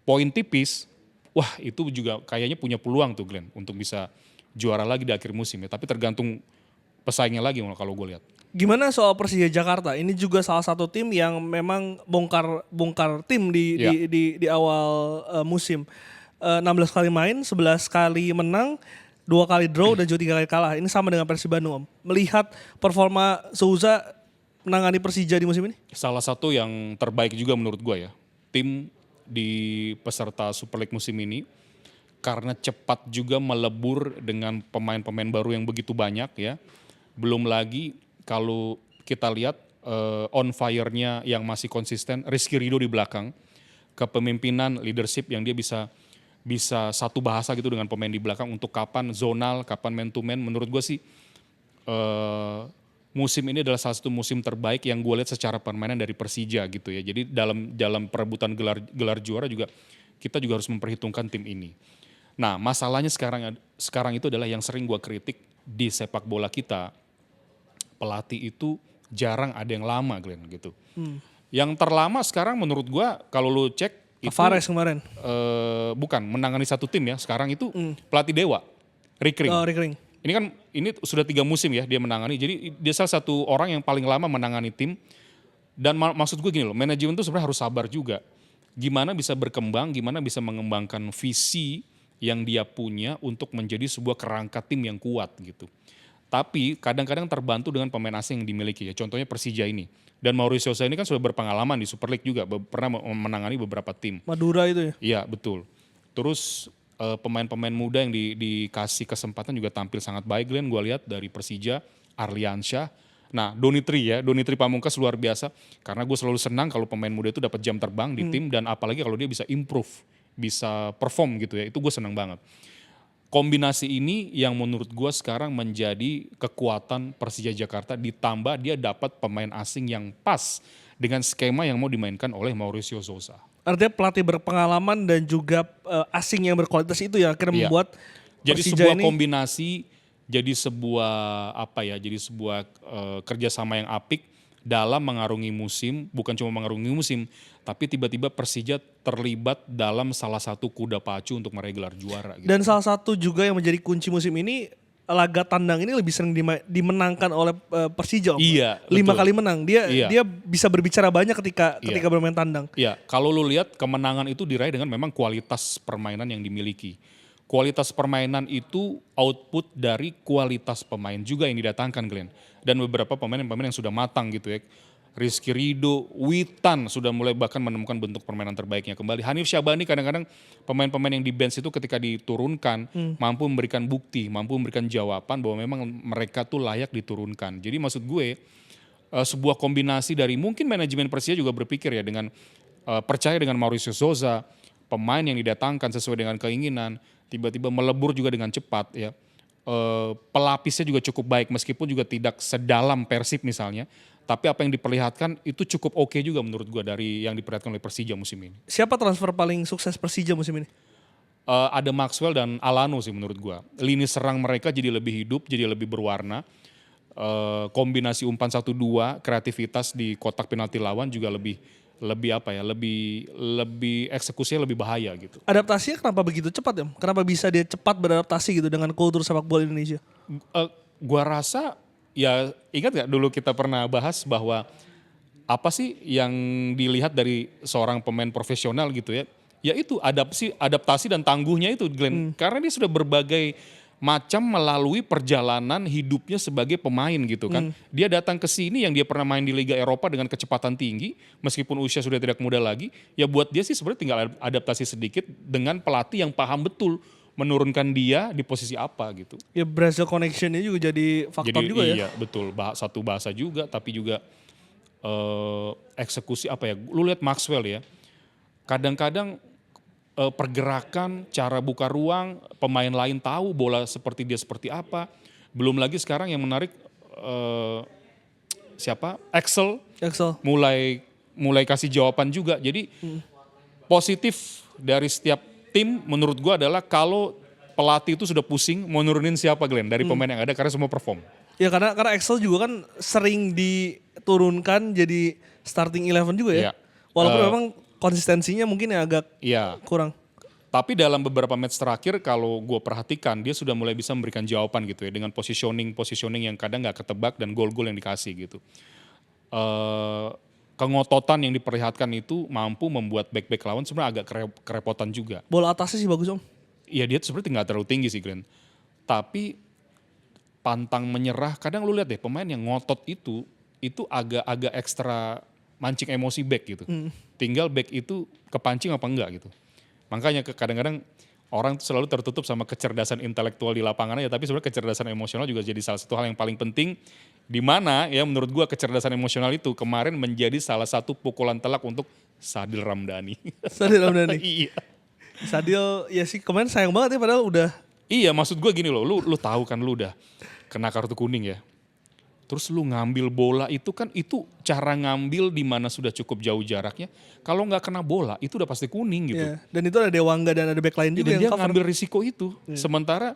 poin tipis. Wah itu juga kayaknya punya peluang tuh Glenn untuk bisa juara lagi di akhir musim ya. Tapi tergantung pesaingnya lagi kalau gue lihat. Gimana soal Persija Jakarta? Ini juga salah satu tim yang memang bongkar tim di awal musim. 16 kali main, 11 kali menang, 2 kali draw dan juga 3 kali kalah. Ini sama dengan Persib Bandung Om. Melihat performa Souza menangani Persija di musim ini? Salah satu yang terbaik juga menurut gue ya. Tim di peserta Super League musim ini karena cepat juga melebur dengan pemain-pemain baru yang begitu banyak ya. Belum lagi kalau kita lihat on fire-nya yang masih konsisten, Rizky Ridho di belakang, kepemimpinan leadership yang dia bisa satu bahasa gitu dengan pemain di belakang untuk kapan zonal, kapan man to man. Menurut gue sih musim ini adalah salah satu musim terbaik yang gue lihat secara permainan dari Persija gitu ya. Jadi dalam perebutan gelar juara juga kita juga harus memperhitungkan tim ini. Nah masalahnya sekarang itu adalah yang sering gue kritik di sepak bola kita. Pelatih itu Jarang ada yang lama Glenn gitu. Yang terlama sekarang menurut gua kalau lu cek itu Alvarez kemarin. bukan menangani satu tim ya. Sekarang itu pelatih Dewa, Rick Ring. Oh, Rick Ring. Ini sudah 3 musim ya dia menangani. Jadi dia salah satu orang yang paling lama menangani tim. Dan maksud gue gini loh, manajemen tuh sebenarnya harus sabar juga. Gimana bisa berkembang, gimana bisa mengembangkan visi yang dia punya untuk menjadi sebuah kerangka tim yang kuat gitu. Tapi kadang-kadang terbantu dengan pemain asing yang dimiliki ya. Contohnya Persija ini. Dan Mauricio Sosa ini kan sudah berpengalaman di Super League juga, pernah menangani beberapa tim. Madura itu ya. Iya betul. Terus pemain-pemain muda yang dikasih kesempatan juga tampil sangat baik Glenn. Gue lihat dari Persija, Arliansyah. Nah Donitri Pamungkas luar biasa. Karena gue selalu senang kalau pemain muda itu dapat jam terbang di tim. Dan apalagi kalau dia bisa improve, bisa perform gitu ya. Itu gue senang banget. Kombinasi ini yang menurut gue sekarang menjadi kekuatan Persija Jakarta, ditambah dia dapat pemain asing yang pas dengan skema yang mau dimainkan oleh Mauricio Sosa. Artinya pelatih berpengalaman dan juga asing yang berkualitas itu ya akhirnya membuat jadi Persija sebuah ini kombinasi, jadi sebuah kerjasama yang apik dalam mengarungi musim, bukan cuma mengarungi musim, tapi tiba-tiba Persija terlibat dalam salah satu kuda pacu untuk meraih gelar juara. Gitu. Dan salah satu juga yang menjadi kunci musim ini, laga tandang ini lebih sering dimenangkan oleh Persija. Iya, 5 kali menang. Dia bisa berbicara banyak ketika bermain tandang. Iya, kalau lu lihat kemenangan itu diraih dengan memang kualitas permainan yang dimiliki. Kualitas permainan itu output dari kualitas pemain juga yang didatangkan Glenn. Dan beberapa pemain yang sudah matang gitu ya. Rizky Ridho, Witan sudah mulai bahkan menemukan bentuk permainan terbaiknya kembali. Hanif Syabani kadang-kadang pemain-pemain yang di bench itu ketika diturunkan mampu memberikan bukti, mampu memberikan jawaban bahwa memang mereka tuh layak diturunkan. Jadi maksud gue sebuah kombinasi dari mungkin manajemen Persija juga berpikir ya dengan percaya dengan Mauricio Sosa, pemain yang didatangkan sesuai dengan keinginan, tiba-tiba melebur juga dengan cepat ya. Pelapisnya juga cukup baik meskipun juga tidak sedalam Persib misalnya. Tapi apa yang diperlihatkan itu cukup oke juga menurut gue dari yang diperlihatkan oleh Persija musim ini. Siapa transfer paling sukses Persija musim ini? Ada Maxwell dan Alano sih menurut gue. Lini serang mereka jadi lebih hidup, jadi lebih berwarna. Kombinasi umpan 1-2, kreativitas di kotak penalti lawan juga lebih eksekusinya lebih bahaya gitu. Adaptasinya kenapa begitu cepat ya? Kenapa bisa dia cepat beradaptasi gitu dengan kultur sepak bola Indonesia? Gua rasa ya ingat gak dulu kita pernah bahas bahwa apa sih yang dilihat dari seorang pemain profesional gitu ya? Ya itu adaptasi dan tangguhnya itu Glenn. Karena dia sudah berbagai macam melalui perjalanan hidupnya sebagai pemain gitu kan. Dia datang ke sini yang dia pernah main di Liga Eropa dengan kecepatan tinggi, meskipun usia sudah tidak muda lagi, ya buat dia sih sebenarnya tinggal adaptasi sedikit dengan pelatih yang paham betul menurunkan dia di posisi apa gitu. Ya Brazil connection-nya juga jadi faktor juga ya. Iya betul, satu bahasa juga tapi juga eksekusi apa ya, lu lihat Maxwell ya, kadang-kadang pergerakan, cara buka ruang, pemain lain tahu bola seperti dia seperti apa. Belum lagi sekarang yang menarik Axel mulai kasih jawaban juga. Jadi positif dari setiap tim menurut gua adalah kalau pelatih itu sudah pusing mau nurunin siapa Glenn dari pemain yang ada karena semua perform. Ya karena Axel juga kan sering diturunkan jadi starting 11 juga ya. Walaupun memang konsistensinya mungkin yang agak kurang. Tapi dalam beberapa match terakhir kalau gue perhatikan dia sudah mulai bisa memberikan jawaban gitu ya. Dengan positioning yang kadang gak ketebak dan gol-gol yang dikasih gitu. Kengototan yang diperlihatkan itu mampu membuat back-back lawan sebenarnya agak kerepotan juga. Bola atasnya sih bagus om. Iya dia sebenarnya gak terlalu tinggi sih Glenn. Tapi pantang menyerah kadang lu lihat deh pemain yang ngotot itu agak ekstra mancing emosi back gitu. Tinggal back itu kepancing apa enggak gitu. Makanya kadang-kadang orang selalu tertutup sama kecerdasan intelektual di lapangan aja, tapi sebenarnya kecerdasan emosional juga jadi salah satu hal yang paling penting. Di mana ya menurut gua kecerdasan emosional itu kemarin menjadi salah satu pukulan telak untuk Sadil Ramdhani. Sadil Ramdhani. Iya. Sadil ya sih kemarin sayang banget ya padahal udah. Iya maksud gua gini loh, lu tahu kan lu udah kena kartu kuning ya. Terus lu ngambil bola itu kan itu cara ngambil di mana sudah cukup jauh jaraknya. Kalau nggak kena bola itu udah pasti kuning gitu. Yeah. Dan itu ada Dewangga dan ada back lain juga dan yang dia cover. Ngambil risiko itu. Sementara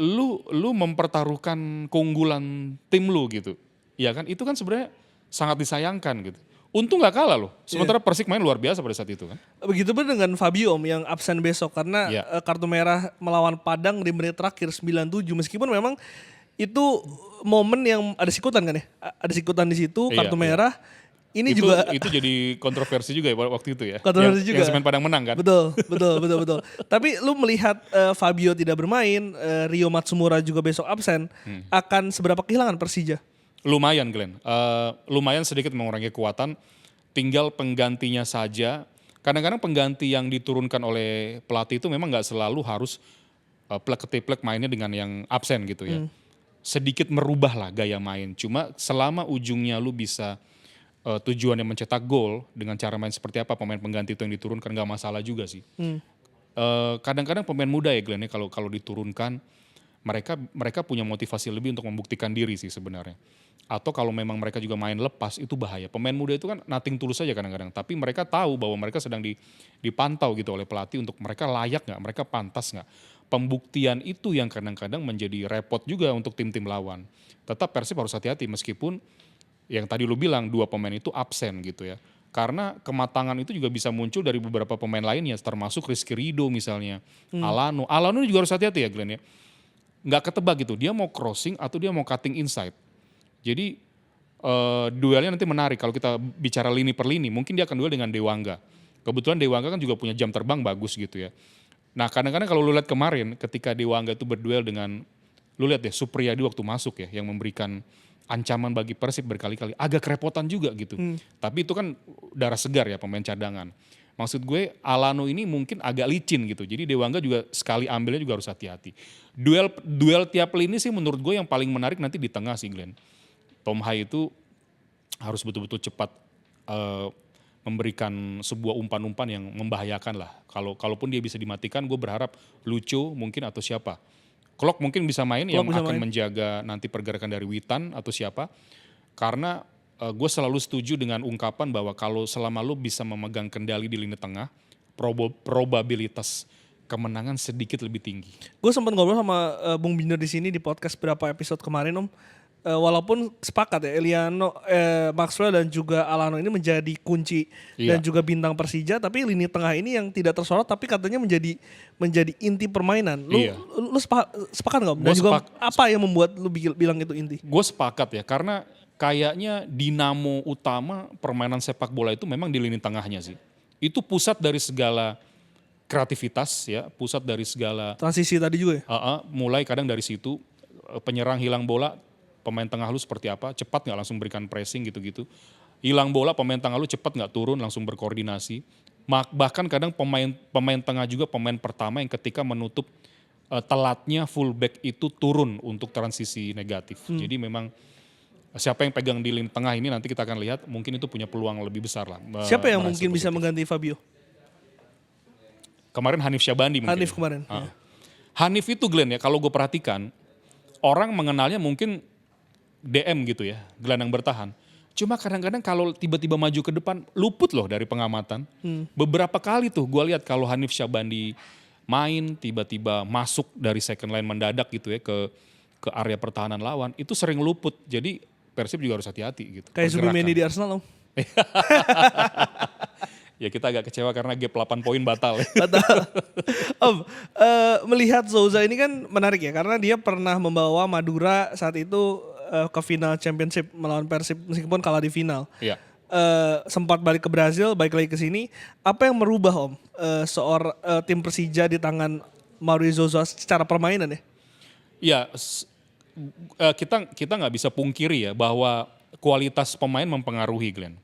lu mempertaruhkan keunggulan tim lu gitu. Iya kan, itu kan sebenarnya sangat disayangkan gitu. Untung nggak kalah loh. Sementara Persik main luar biasa pada saat itu kan. Begitu pun dengan Fabio Om yang absen besok karena Iya. kartu merah melawan Padang di menit terakhir 97 meskipun memang itu momen yang ada sikutan kan ya. Ada sikutan di situ Iya, kartu iya. merah. Ini itu, juga itu jadi kontroversi juga ya waktu itu ya. kontroversi juga. Yang Semen Padang menang kan. Betul. Tapi lu melihat Fabio tidak bermain, Rio Matsumura juga besok absen, akan seberapa kehilangan Persija? Lumayan Glenn, lumayan sedikit mengurangi kekuatan, tinggal penggantinya saja. Kadang-kadang pengganti yang diturunkan oleh pelatih itu memang nggak selalu harus plek-ketiplek mainnya dengan yang absen gitu ya. Sedikit merubah lah gaya main, cuma selama ujungnya lu bisa tujuannya mencetak gol dengan cara main seperti apa, pemain pengganti itu yang diturunkan nggak masalah juga sih. Kadang-kadang pemain muda ya Glenn ya, kalau diturunkan mereka punya motivasi lebih untuk membuktikan diri sih sebenarnya. Atau kalau memang mereka juga main lepas itu bahaya. Pemain muda itu kan nothing tulus saja kadang-kadang. Tapi mereka tahu bahwa mereka sedang dipantau gitu oleh pelatih untuk mereka layak nggak, mereka pantas nggak. Pembuktian itu yang kadang-kadang menjadi repot juga untuk tim-tim lawan. Tetap Persib harus hati-hati meskipun yang tadi lu bilang 2 pemain itu absen gitu ya. Karena kematangan itu juga bisa muncul dari beberapa pemain lainnya termasuk Rizky Ridho misalnya. Alano juga harus hati-hati ya Glenn ya. Nggak ketebak gitu, dia mau crossing atau dia mau cutting inside. Jadi duelnya nanti menarik kalau kita bicara lini per lini, mungkin dia akan duel dengan Dewangga. Kebetulan Dewangga kan juga punya jam terbang bagus gitu ya. Nah kadang-kadang kalau lu lihat kemarin ketika Dewangga itu berduel dengan, lu lihat deh Supriyadi waktu masuk ya yang memberikan ancaman bagi Persib berkali-kali, agak kerepotan juga gitu. Tapi itu kan darah segar ya pemain cadangan. Maksud gue Alano ini mungkin agak licin gitu. Jadi Dewangga juga sekali ambilnya juga harus hati-hati. Duel tiap lini sih menurut gue yang paling menarik nanti di tengah sih Glenn. Tom Hai itu harus betul-betul cepat memberikan sebuah umpan-umpan yang membahayakan lah. Kalaupun dia bisa dimatikan, gue berharap Lucho mungkin atau siapa. Klok mungkin bisa main yang akan menjaga nanti pergerakan dari Witan atau siapa. Karena gue selalu setuju dengan ungkapan bahwa kalau selama lu bisa memegang kendali di lini tengah, probabilitas kemenangan sedikit lebih tinggi. Gue sempat ngobrol sama Bung Binder di sini di podcast berapa episode kemarin Om. Walaupun sepakat ya Eliano, Maxwell dan juga Alano ini menjadi kunci dan juga bintang Persija, tapi lini tengah ini yang tidak tersorot tapi katanya menjadi inti permainan. Lu sepakat nggak? Dan juga apa yang membuat lu bilang itu inti? Gue sepakat ya karena kayaknya dinamo utama permainan sepak bola itu memang di lini tengahnya sih. Itu pusat dari segala kreativitas ya, pusat dari segala transisi tadi juga ya. Mulai kadang dari situ penyerang hilang bola, pemain tengah lu seperti apa, cepat nggak langsung berikan pressing gitu-gitu. Hilang bola, pemain tengah lu cepat nggak turun langsung berkoordinasi. Bahkan kadang pemain tengah juga pemain pertama yang ketika menutup telatnya fullback itu turun untuk transisi negatif. Jadi memang siapa yang pegang di lini tengah ini nanti kita akan lihat mungkin itu punya peluang lebih besar lah. Siapa yang mungkin bisa mengganti Fabio? Kemarin Hanif Syabandi mungkin. Hanif kemarin. Ya. Hanif itu Glenn ya kalau gue perhatikan orang mengenalnya mungkin DM gitu ya, gelandang bertahan. Cuma kadang-kadang kalau tiba-tiba maju ke depan luput loh dari pengamatan. Beberapa kali tuh gue lihat kalau Hanif Syabandi main tiba-tiba masuk dari second line mendadak gitu ya ke area pertahanan lawan itu sering luput. Jadi Persib juga harus hati-hati gitu. Kayak Zubimendi di Arsenal Om. Ya kita agak kecewa karena gap 8 poin batal. Batal. Om, melihat Souza ini kan menarik ya karena dia pernah membawa Madura saat itu ke final championship melawan Persib meskipun kalah di final. Iya. Sempat balik ke Brazil, balik lagi ke sini. Apa yang merubah Om tim Persija di tangan Maurizio Souza secara permainan ya? Iya, kita nggak bisa pungkiri ya bahwa kualitas pemain mempengaruhi Glenn.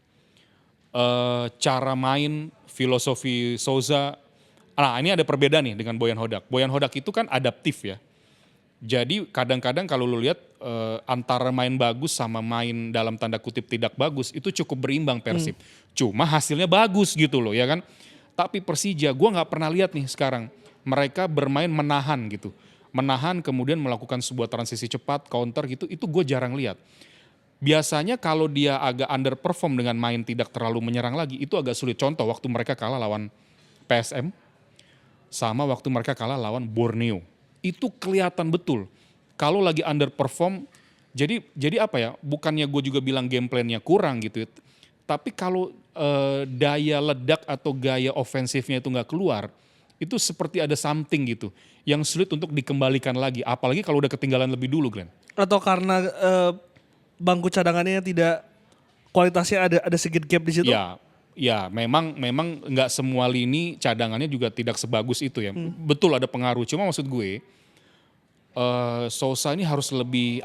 Cara main, filosofi Souza. Nah ini ada perbedaan nih dengan Boyan Hodak. Boyan Hodak itu kan adaptif ya. Jadi kadang-kadang kalau lu lihat antara main bagus sama main dalam tanda kutip tidak bagus itu cukup berimbang Persib. Cuma hasilnya bagus gitu loh ya kan. Tapi Persija gue nggak pernah lihat nih sekarang mereka bermain menahan gitu. Menahan kemudian melakukan sebuah transisi cepat, counter gitu itu gue jarang lihat. Biasanya kalau dia agak underperform dengan main tidak terlalu menyerang lagi itu agak sulit. Contoh waktu mereka kalah lawan PSM sama waktu mereka kalah lawan Borneo. Itu kelihatan betul. Kalau lagi underperform Jadi apa ya, bukannya gue juga bilang game plan-nya kurang gitu ya, tapi kalau daya ledak atau gaya ofensifnya itu nggak keluar, itu seperti ada something gitu yang sulit untuk dikembalikan lagi, apalagi kalau udah ketinggalan lebih dulu, Glenn. Atau karena bangku cadangannya tidak kualitasnya ada sedikit gap di situ? Ya, memang nggak semua lini cadangannya juga tidak sebagus itu ya. Betul ada pengaruh. Cuma maksud gue, Sousa ini harus lebih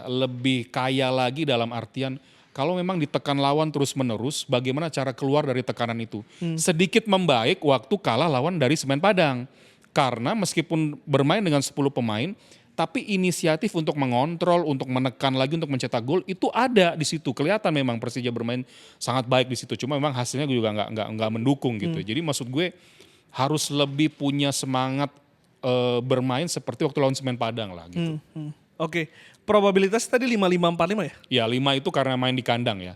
lebih kaya lagi dalam artian kalau memang ditekan lawan terus menerus, bagaimana cara keluar dari tekanan itu? Sedikit membaik waktu kalah lawan dari Semen Padang, karena meskipun bermain dengan 10 pemain, tapi inisiatif untuk mengontrol, untuk menekan lagi, untuk mencetak gol itu ada di situ. Kelihatan memang Persija bermain sangat baik di situ. Cuma memang hasilnya juga nggak mendukung gitu. Jadi maksud gue harus lebih punya semangat bermain seperti waktu lawan Semen Padang lah gitu. Oke. Probabilitas tadi 5-5-4-5 ya? Ya 5 itu karena main di kandang ya.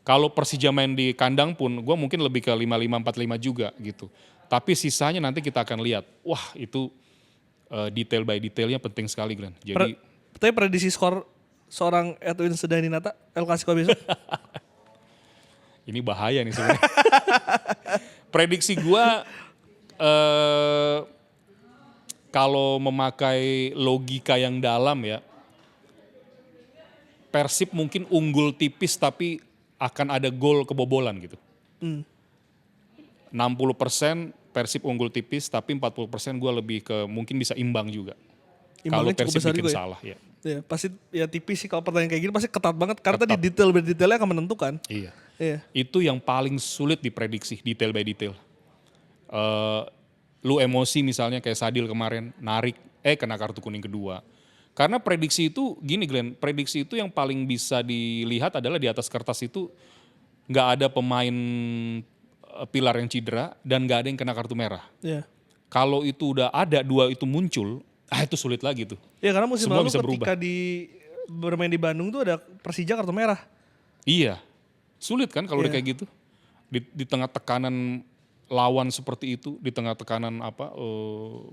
Kalau Persija main di kandang pun gue mungkin lebih ke 5-5-4-5 juga gitu. Tapi sisanya nanti kita akan lihat. Wah itu detail by detailnya penting sekali, Glenn. Jadi tapi prediksi skor seorang Edwin Sedaninata El Clasico besok? ini bahaya nih sebenarnya. Prediksi gua kalau memakai logika yang dalam ya, Persib mungkin unggul tipis tapi akan ada gol kebobolan gitu. 60% Persib unggul tipis, tapi 40% gue lebih ke mungkin bisa imbang juga. Kalau Persib bikin salah ya. Ya pasti ya tipis sih kalau pertandingan kayak gini pasti ketat banget karena tadi detail by detailnya akan menentukan. Iya. Itu yang paling sulit diprediksi, detail by detail. Lu emosi misalnya kayak Sadil kemarin narik, kena kartu kuning kedua. Karena prediksi itu gini Glenn, prediksi itu yang paling bisa dilihat adalah di atas kertas itu nggak ada pemain pilar yang cedera dan gak ada yang kena kartu merah. Kalau itu udah ada dua itu muncul, itu sulit lagi tuh. Ya karena musim lalu ketika berubah. Bermain di Bandung tuh ada Persija kartu merah. Iya, sulit kan kalau udah kayak gitu. Di tengah tekanan lawan seperti itu, di tengah tekanan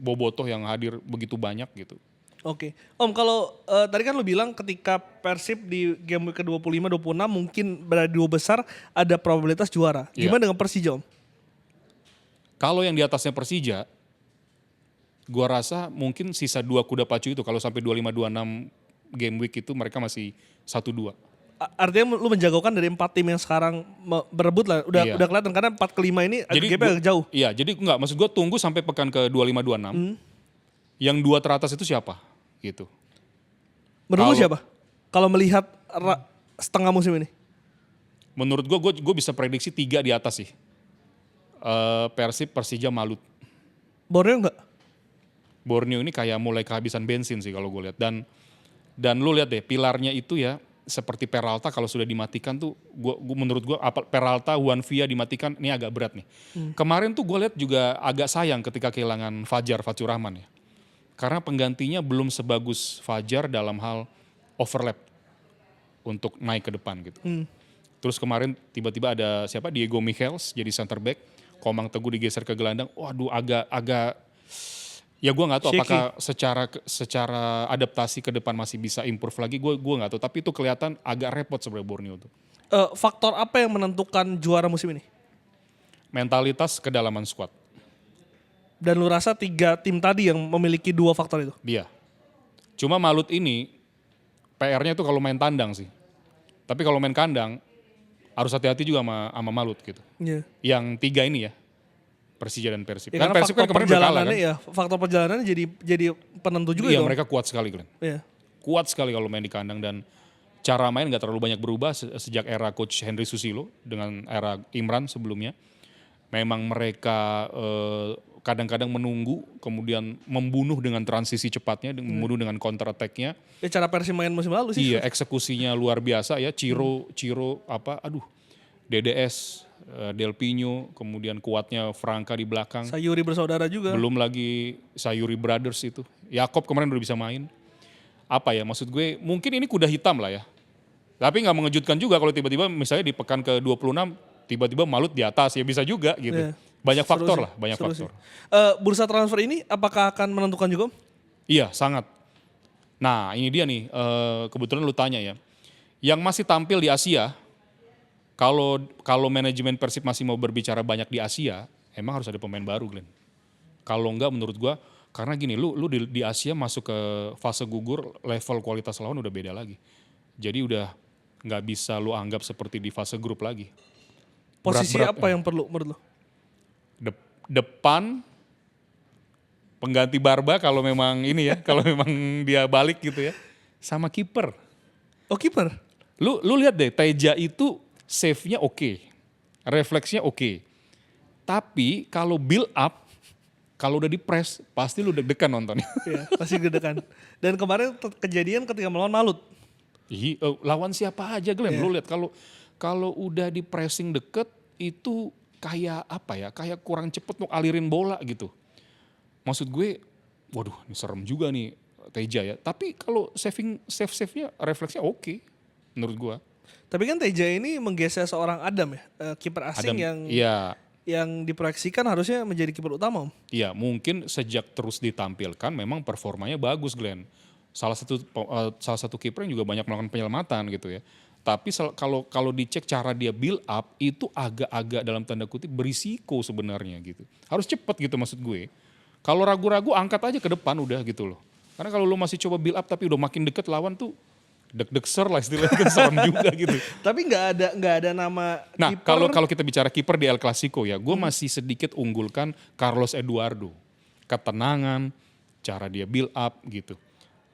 bobotoh yang hadir begitu banyak gitu. Oke. Om, kalau tadi kan lu bilang ketika Persib di game week ke-25, 26 mungkin berada di dua besar ada probabilitas juara. Gimana dengan Persija, Om? Kalau yang di atasnya Persija, gua rasa mungkin sisa 2 kuda pacu itu kalau sampai 25-26 game week itu mereka masih 1-2. Artinya lu menjagokan dari 4 tim yang sekarang berebut lah, udah kelihatan karena 4 ke 5 ini gap-nya agak jauh. Iya, jadi enggak, maksud gua tunggu sampai pekan ke 25-26. Yang 2 teratas itu siapa? Gitu. Menurut siapa? Kalau melihat setengah musim ini? Menurut gue bisa prediksi 3 di atas sih. Persib, Persija, Malut. Borneo enggak? Borneo ini kayak mulai kehabisan bensin sih kalau gue lihat. Dan lu lihat deh pilarnya itu ya seperti Peralta kalau sudah dimatikan tuh menurut gue Peralta, Juan Villa dimatikan ini agak berat nih. Kemarin tuh gue lihat juga agak sayang ketika kehilangan Fatur Rahman ya. Karena penggantinya belum sebagus Fajar dalam hal overlap untuk naik ke depan gitu. Terus kemarin tiba-tiba ada Diego Michels jadi center back, Komang Teguh digeser ke gelandang. Waduh agak ya gue nggak tahu apakah secara adaptasi ke depan masih bisa improve lagi. Gue nggak tahu. Tapi itu kelihatan agak repot sebenarnya Borneo tuh. Faktor apa yang menentukan juara musim ini? Mentalitas kedalaman squad. Dan lu rasa 3 tim tadi yang memiliki 2 faktor itu? Iya. Cuma Malut ini PR-nya tuh kalau main tandang sih. Tapi kalau main kandang harus hati-hati juga sama Malut gitu. Yang 3 ini ya. Persija dan Persib. Ya, kan Persib kan kemarin udah kalah kan. Ya, faktor perjalanannya jadi penentu juga. Iya mereka kuat sekali Glenn. Kuat sekali kalau main di kandang dan cara main gak terlalu banyak berubah sejak era coach Henry Susilo dengan era Imran sebelumnya. Memang mereka kadang-kadang menunggu, kemudian membunuh dengan transisi cepatnya, membunuh dengan counter attack-nya. Ya cara Persib main musim lalu sih. Iya, eksekusinya luar biasa ya. Ciro DDS, Del Pino, kemudian kuatnya Franka di belakang. Sayuri bersaudara juga. Belum lagi Sayuri Brothers itu. Yakob kemarin udah bisa main. Maksud gue mungkin ini kuda hitam lah ya. Tapi gak mengejutkan juga kalau tiba-tiba misalnya di pekan ke-26 tiba-tiba Malut di atas ya bisa juga gitu. Banyak faktor lah, banyak faktor. Bursa transfer ini apakah akan menentukan juga? Iya, sangat. Nah ini dia nih, kebetulan lu tanya ya. Yang masih tampil di Asia, kalau kalau manajemen Persib masih mau berbicara banyak di Asia, emang harus ada pemain baru, Glenn. Kalau enggak menurut gua, karena gini, lu di Asia masuk ke fase gugur, level kualitas lawan udah beda lagi. Jadi udah nggak bisa lu anggap seperti di fase grup lagi. Posisi Berat-berat, apa yang perlu menurut lo? depan pengganti Barba kalau memang ini ya, kalau memang dia balik gitu ya, sama kiper. Oh kiper. Lu lihat deh, Teja itu save-nya oke, refleksnya oke. Tapi kalau build up, kalau udah di press, pasti lu deg-degan nontonnya. Iya, pasti gede kan. Dan kemarin kejadian ketika melawan Malut. Lawan siapa aja Glenn, Iya. lu lihat kalau kalau udah di pressing deket itu kayak apa ya, kayak kurang cepet untuk alirin bola gitu. Maksud gue, waduh ini serem juga nih Teja ya. Tapi kalau save-nya refleksnya oke menurut gua. Tapi kan Teja ini menggeser seorang Adam ya, kiper asing yang Iya, yang diproyeksikan harusnya menjadi kiper utama, Om. iya mungkin sejak terus ditampilkan memang performanya bagus Glenn. Salah satu kiper yang juga banyak melakukan penyelamatan gitu ya. Tapi kalau kalau dicek cara dia build up itu agak-agak dalam tanda kutip berisiko sebenarnya gitu. Harus cepet gitu maksud gue. Kalau ragu-ragu angkat aja ke depan udah gitu loh. Karena kalau lu masih coba build up tapi udah makin deket lawan tuh deg-degser lah istilahnya kan serem juga gitu. Tapi nggak ada nama Nah, kiper. kalau kita bicara kiper di El Clasico ya, gue masih sedikit unggulkan Carlos Eduardo. Ketenangan, cara dia build up gitu.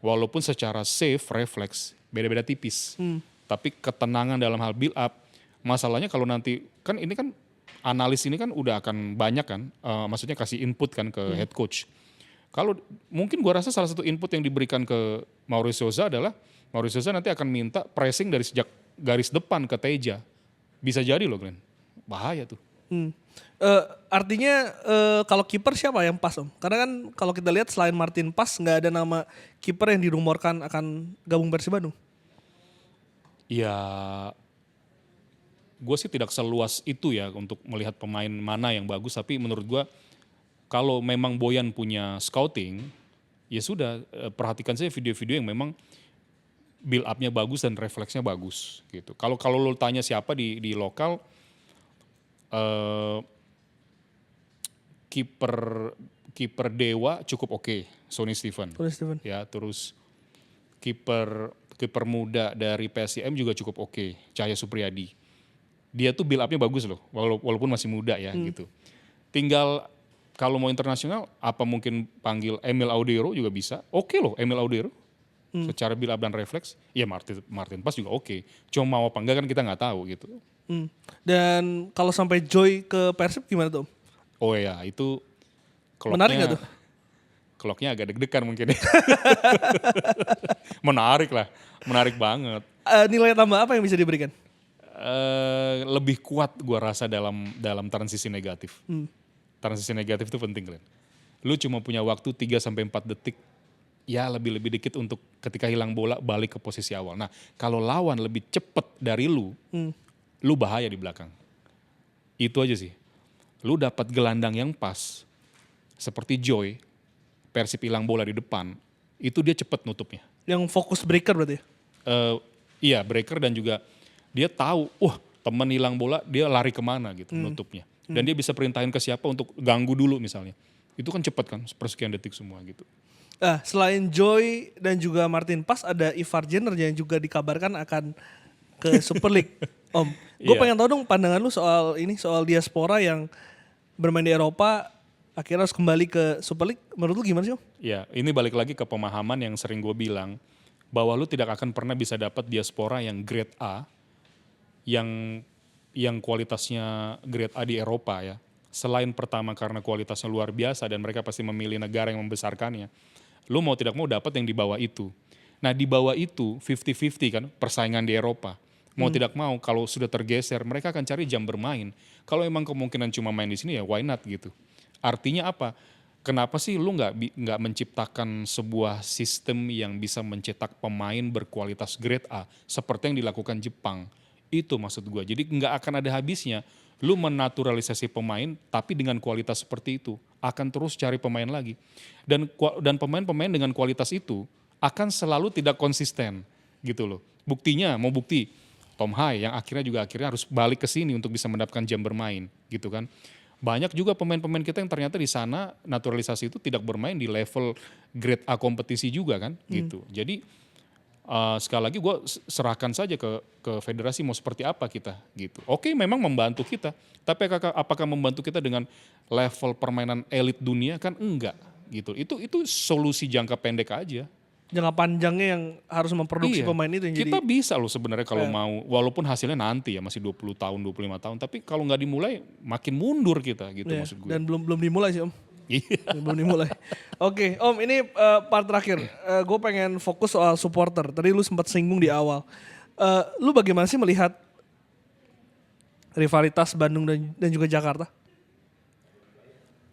Walaupun secara save, refleks, beda-beda tipis. Tapi ketenangan dalam hal build up, masalahnya kalau nanti, kan ini kan analis ini kan udah akan banyak kan, maksudnya kasih input kan ke head coach. Kalau mungkin gua rasa salah satu input yang diberikan ke Mauricio Sousa adalah Mauricio Sousa nanti akan minta pressing dari sejak garis depan ke Teja. Bisa jadi loh Glenn, bahaya tuh. Artinya kalau kiper siapa yang pas, Om? Karena kan kalau kita lihat selain Martin Pas nggak ada nama kiper yang dirumorkan akan gabung Persib Bandung. Ya, gue sih tidak seluas itu ya untuk melihat pemain mana yang bagus. Tapi menurut gue kalau memang Boyan punya scouting, ya sudah perhatikan saja video-video yang memang build up-nya bagus dan refleksnya bagus gitu. Kalau lo tanya siapa di lokal, kiper kiper Dewa cukup oke, Sonny Steven. Tulis Steven. Ya, terus kiper kiper muda dari PSIM juga cukup oke, Cahya Supriyadi. Dia tuh build up-nya bagus loh, walaupun masih muda ya gitu. Tinggal kalau mau internasional, apa mungkin panggil Emil Audero juga bisa. Oke loh Emil Audero. Secara build up dan refleks, ya Martin Pas juga oke. Cuma mau apa enggak kan kita nggak tahu gitu. Dan kalau sampai Joy ke Persib gimana tuh, Om? Oh ya itu Menarik nggak tuh? Keloknya agak deg-degan mungkin ya. Menarik lah, menarik banget. Nilai tambah apa yang bisa diberikan? Lebih kuat gua rasa dalam transisi negatif. Transisi negatif itu penting Glenn. Lu cuma punya waktu 3-4 detik, ya lebih dikit untuk ketika hilang bola balik ke posisi awal. Nah kalau lawan lebih cepet dari lu bahaya di belakang. Itu aja sih. Lu dapat gelandang yang pas, seperti Joy, Persib hilang bola di depan, itu dia cepet nutupnya. Yang fokus breaker berarti ya? Iya breaker dan juga dia tahu, temen hilang bola dia lari kemana gitu nutupnya. Dan dia bisa perintahin ke siapa untuk ganggu dulu misalnya. Itu kan cepet kan, sepersekian detik semua gitu. Selain Joy dan juga Martin Pas ada Ivar Jenner yang juga dikabarkan akan ke Super League. Om, gue Iya. pengen tahu dong pandangan lu soal diaspora yang bermain di Eropa akhirnya harus kembali ke Super League. Menurut lu gimana sih, Om? Ya, ini balik lagi ke pemahaman yang sering gue bilang, bahwa lu tidak akan pernah bisa dapat diaspora yang grade A, yang kualitasnya grade A di Eropa ya. Selain pertama karena kualitasnya luar biasa dan mereka pasti memilih negara yang membesarkannya, lu mau tidak mau dapat yang di bawah itu. Nah di bawah itu 50-50 kan persaingan di Eropa. Mau tidak mau kalau sudah tergeser mereka akan cari jam bermain. Kalau emang kemungkinan cuma main di sini ya why not gitu. Artinya apa? Kenapa sih lu nggak menciptakan sebuah sistem yang bisa mencetak pemain berkualitas grade A seperti yang dilakukan Jepang? Itu maksud gue. Jadi nggak akan ada habisnya. Lu menaturalisasi pemain tapi dengan kualitas seperti itu akan terus cari pemain lagi. Dan pemain-pemain dengan kualitas itu akan selalu tidak konsisten gitu loh. Buktinya, mau bukti Tom Hai yang akhirnya harus balik ke sini untuk bisa mendapatkan jam bermain gitu kan. Banyak juga pemain-pemain kita yang ternyata di sana naturalisasi itu tidak bermain di level grade A kompetisi juga kan gitu. Jadi sekali lagi gue serahkan saja ke federasi mau seperti apa kita gitu. Oke, memang membantu kita, tapi apakah membantu kita dengan level permainan elit dunia kan enggak gitu. Itu solusi jangka pendek aja. Jangka panjangnya yang harus memproduksi Iya, pemain itu yang kita jadi bisa loh sebenarnya kalau PR. mau, walaupun hasilnya nanti ya masih 20 tahun, 25 tahun, tapi kalau nggak dimulai makin mundur kita gitu Iya, maksud gue. dan belum dimulai sih Om. Iya. Belum dimulai. Oke, Om, ini part terakhir. Gue pengen fokus soal supporter. Tadi lu sempat singgung di awal. Lu bagaimana sih melihat rivalitas Bandung dan juga Jakarta?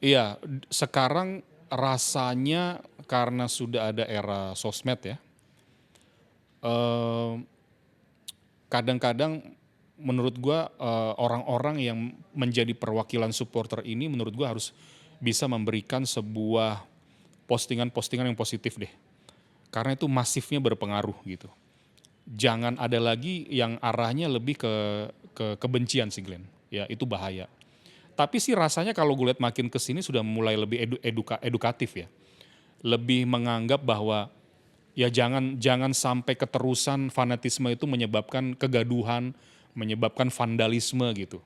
Iya, sekarang rasanya karena sudah ada era sosmed ya, eh, kadang-kadang menurut gua orang-orang yang menjadi perwakilan supporter ini menurut gua harus bisa memberikan sebuah postingan-postingan yang positif deh. Karena itu masifnya berpengaruh gitu. Jangan ada lagi yang arahnya lebih ke kebencian sih Glenn. Ya itu bahaya. Tapi sih rasanya kalau gue lihat makin kesini sudah mulai lebih edukatif ya. Lebih menganggap bahwa ya jangan sampai keterusan fanatisme itu menyebabkan kegaduhan, menyebabkan vandalisme gitu.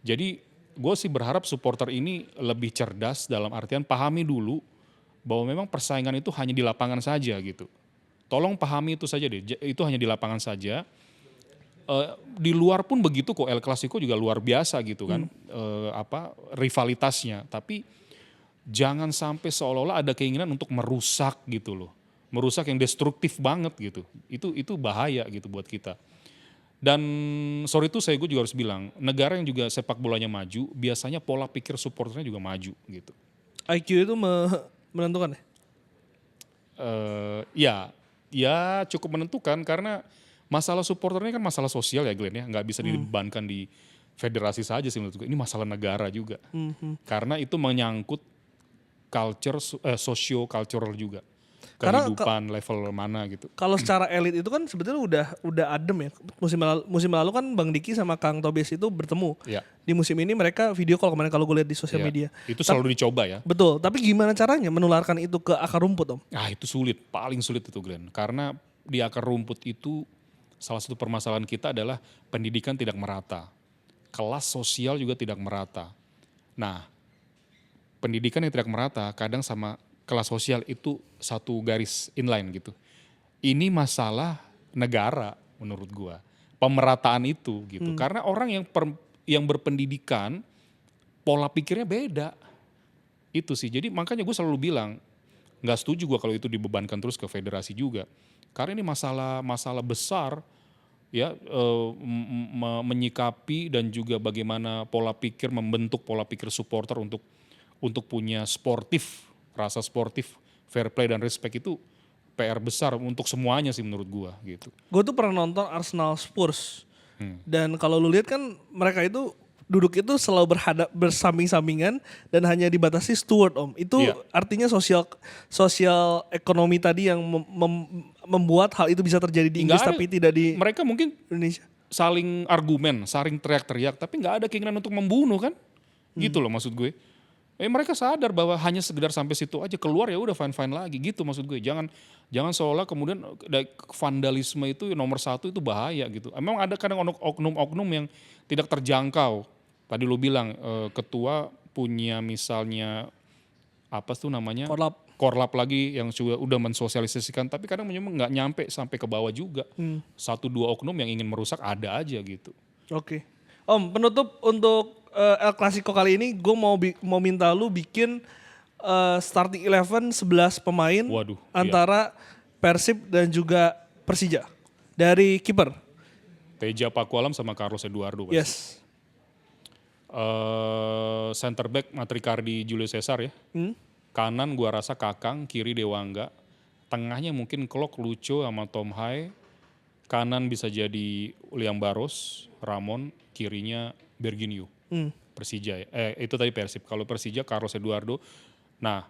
Jadi gue sih berharap supporter ini lebih cerdas dalam artian pahami dulu bahwa memang persaingan itu hanya di lapangan saja gitu. Tolong pahami itu saja deh, itu hanya di lapangan saja. Di luar pun begitu kok, El Clasico juga luar biasa gitu kan, rivalitasnya. Tapi jangan sampai seolah-olah ada keinginan untuk merusak gitu loh, merusak yang destruktif banget gitu. Itu bahaya gitu buat kita. Dan sorry itu gue juga harus bilang, negara yang juga sepak bolanya maju, biasanya pola pikir supporternya juga maju gitu. IQ itu menentukan ya? Ya cukup menentukan karena masalah supporternya kan masalah sosial ya Glenn ya, nggak bisa dibebankan di federasi saja sih menurut gue, ini masalah negara juga. Karena itu menyangkut culture, socio-cultural juga. Karena Kehidupan level mana gitu. kalau secara elit itu kan sebetulnya udah adem ya. Musim lalu kan Bang Diki sama Kang Tobias itu bertemu. Ya, Di musim ini mereka video call kemarin kalau gue lihat di sosial ya. media. Itu selalu dicoba ya. Betul, tapi gimana caranya menularkan itu ke akar rumput Om? Itu sulit, paling sulit itu Glenn. Karena di akar rumput itu salah satu permasalahan kita adalah pendidikan tidak merata. Kelas sosial juga tidak merata. Nah, pendidikan yang tidak merata kadang sama kelas sosial itu satu garis inline gitu. Ini masalah negara menurut gua. Pemerataan itu gitu. Karena orang yang berpendidikan pola pikirnya beda. Itu sih. Jadi makanya gue selalu bilang nggak setuju gue kalau itu dibebankan terus ke federasi juga. Karena ini masalah besar ya, menyikapi dan juga bagaimana pola pikir, membentuk pola pikir supporter untuk punya rasa sportif, fair play dan respect itu PR besar untuk semuanya sih menurut gua gitu. Gue tuh pernah nonton Arsenal Spurs. Dan kalau lu lihat kan mereka itu duduk itu selalu bersamping-sampingan dan hanya dibatasi steward Om. Itu Iya. artinya sosial ekonomi tadi yang membuat hal itu bisa terjadi di Inggris Nggak ada, tapi tidak di mereka mungkin Indonesia. saling argumen, saling teriak-teriak, tapi nggak ada keinginan untuk membunuh kan? Gitu loh maksud gue. Mereka sadar bahwa hanya sekedar sampai situ aja, keluar ya udah fine-fine lagi gitu maksud gue. Jangan seolah kemudian vandalisme itu nomor satu itu bahaya gitu. Emang ada kadang oknum-oknum yang tidak terjangkau. Tadi lu bilang ketua punya misalnya apa tuh namanya? Korlap lagi yang udah mensosialisasikan, tapi kadang memang nggak nyampe sampai ke bawah juga. Satu dua oknum yang ingin merusak ada aja gitu. Oke. Om, penutup untuk El Clasico kali ini gue mau minta lu bikin starting 11 11 pemain Waduh, antara Persib dan juga Persija. Dari kiper. Teja Pakualam sama Carlos Eduardo. Yes. Center back Matrikardi Julio Cesar ya. Kanan gua rasa Kakang, kiri Dewangga. Tengahnya mungkin Klok, Lucho sama Tom Hai. Kanan bisa jadi William Barros, Ramon, kirinya Berginio. Persija ya. Itu tadi Persib. Kalau Persija Carlos Eduardo. Nah,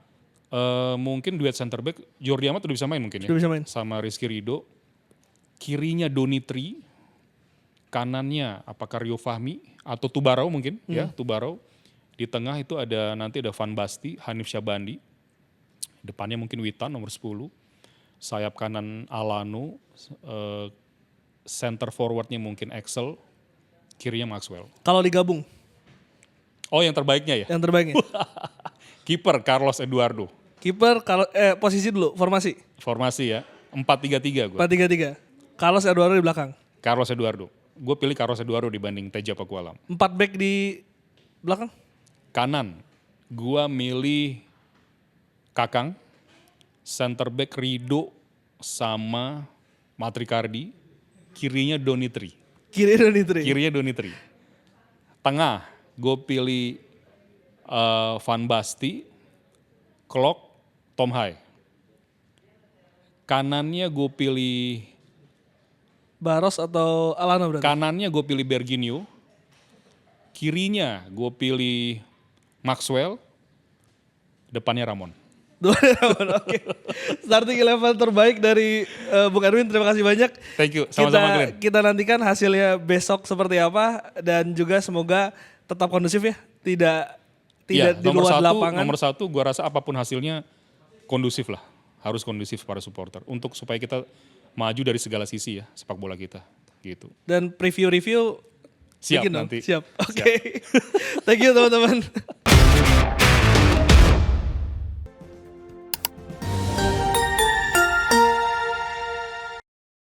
Mungkin duet center back, Jordi Amat udah bisa main mungkin ya. Sudah bisa main. Sama Rizky Ridho. Kirinya Donitri, kanannya apakah Rio Fahmi atau Tubarau mungkin ya, Tubarau. Di tengah itu nanti ada Van Basti, Hanif Syabandi. Depannya mungkin Witan nomor 10. Sayap kanan Alano, center forwardnya mungkin Axel, kirinya Maxwell. Kalau digabung, Oh yang terbaiknya ya? yang terbaiknya. Kiper Carlos Eduardo. Kiper kalau posisi dulu, formasi. Formasi ya, 4-3-3 gue. 4-3-3. Carlos Eduardo di belakang. Carlos Eduardo. Gue pilih Carlos Eduardo dibanding Teja Pakualam. 4 back di belakang. Kanan, gue milih Kakang. Center back Rido sama Matrikardi. Kirinya Donitri. Kiri Donitri. Kirinya Donitri. Tengah, gue pilih Van Basti, Klok, Tom Hai. Kanannya gue pilih Baros atau Alano berarti? Kanannya gue pilih Berginio, kirinya gue pilih Maxwell, depannya Ramon. Oke. Starting 11 terbaik dari Bung Erwin, terima kasih banyak. Thank you, sama-sama Glenn. Kita nantikan hasilnya besok seperti apa dan juga semoga tetap kondusif ya, tidak Iya, di luar lapangan. Nomor satu gue rasa apapun hasilnya kondusif lah, harus kondusif para supporter untuk supaya kita maju dari segala sisi ya sepak bola kita gitu. Dan preview-review Siap bikin dong. nanti. Siap. Oke. Thank you teman-teman.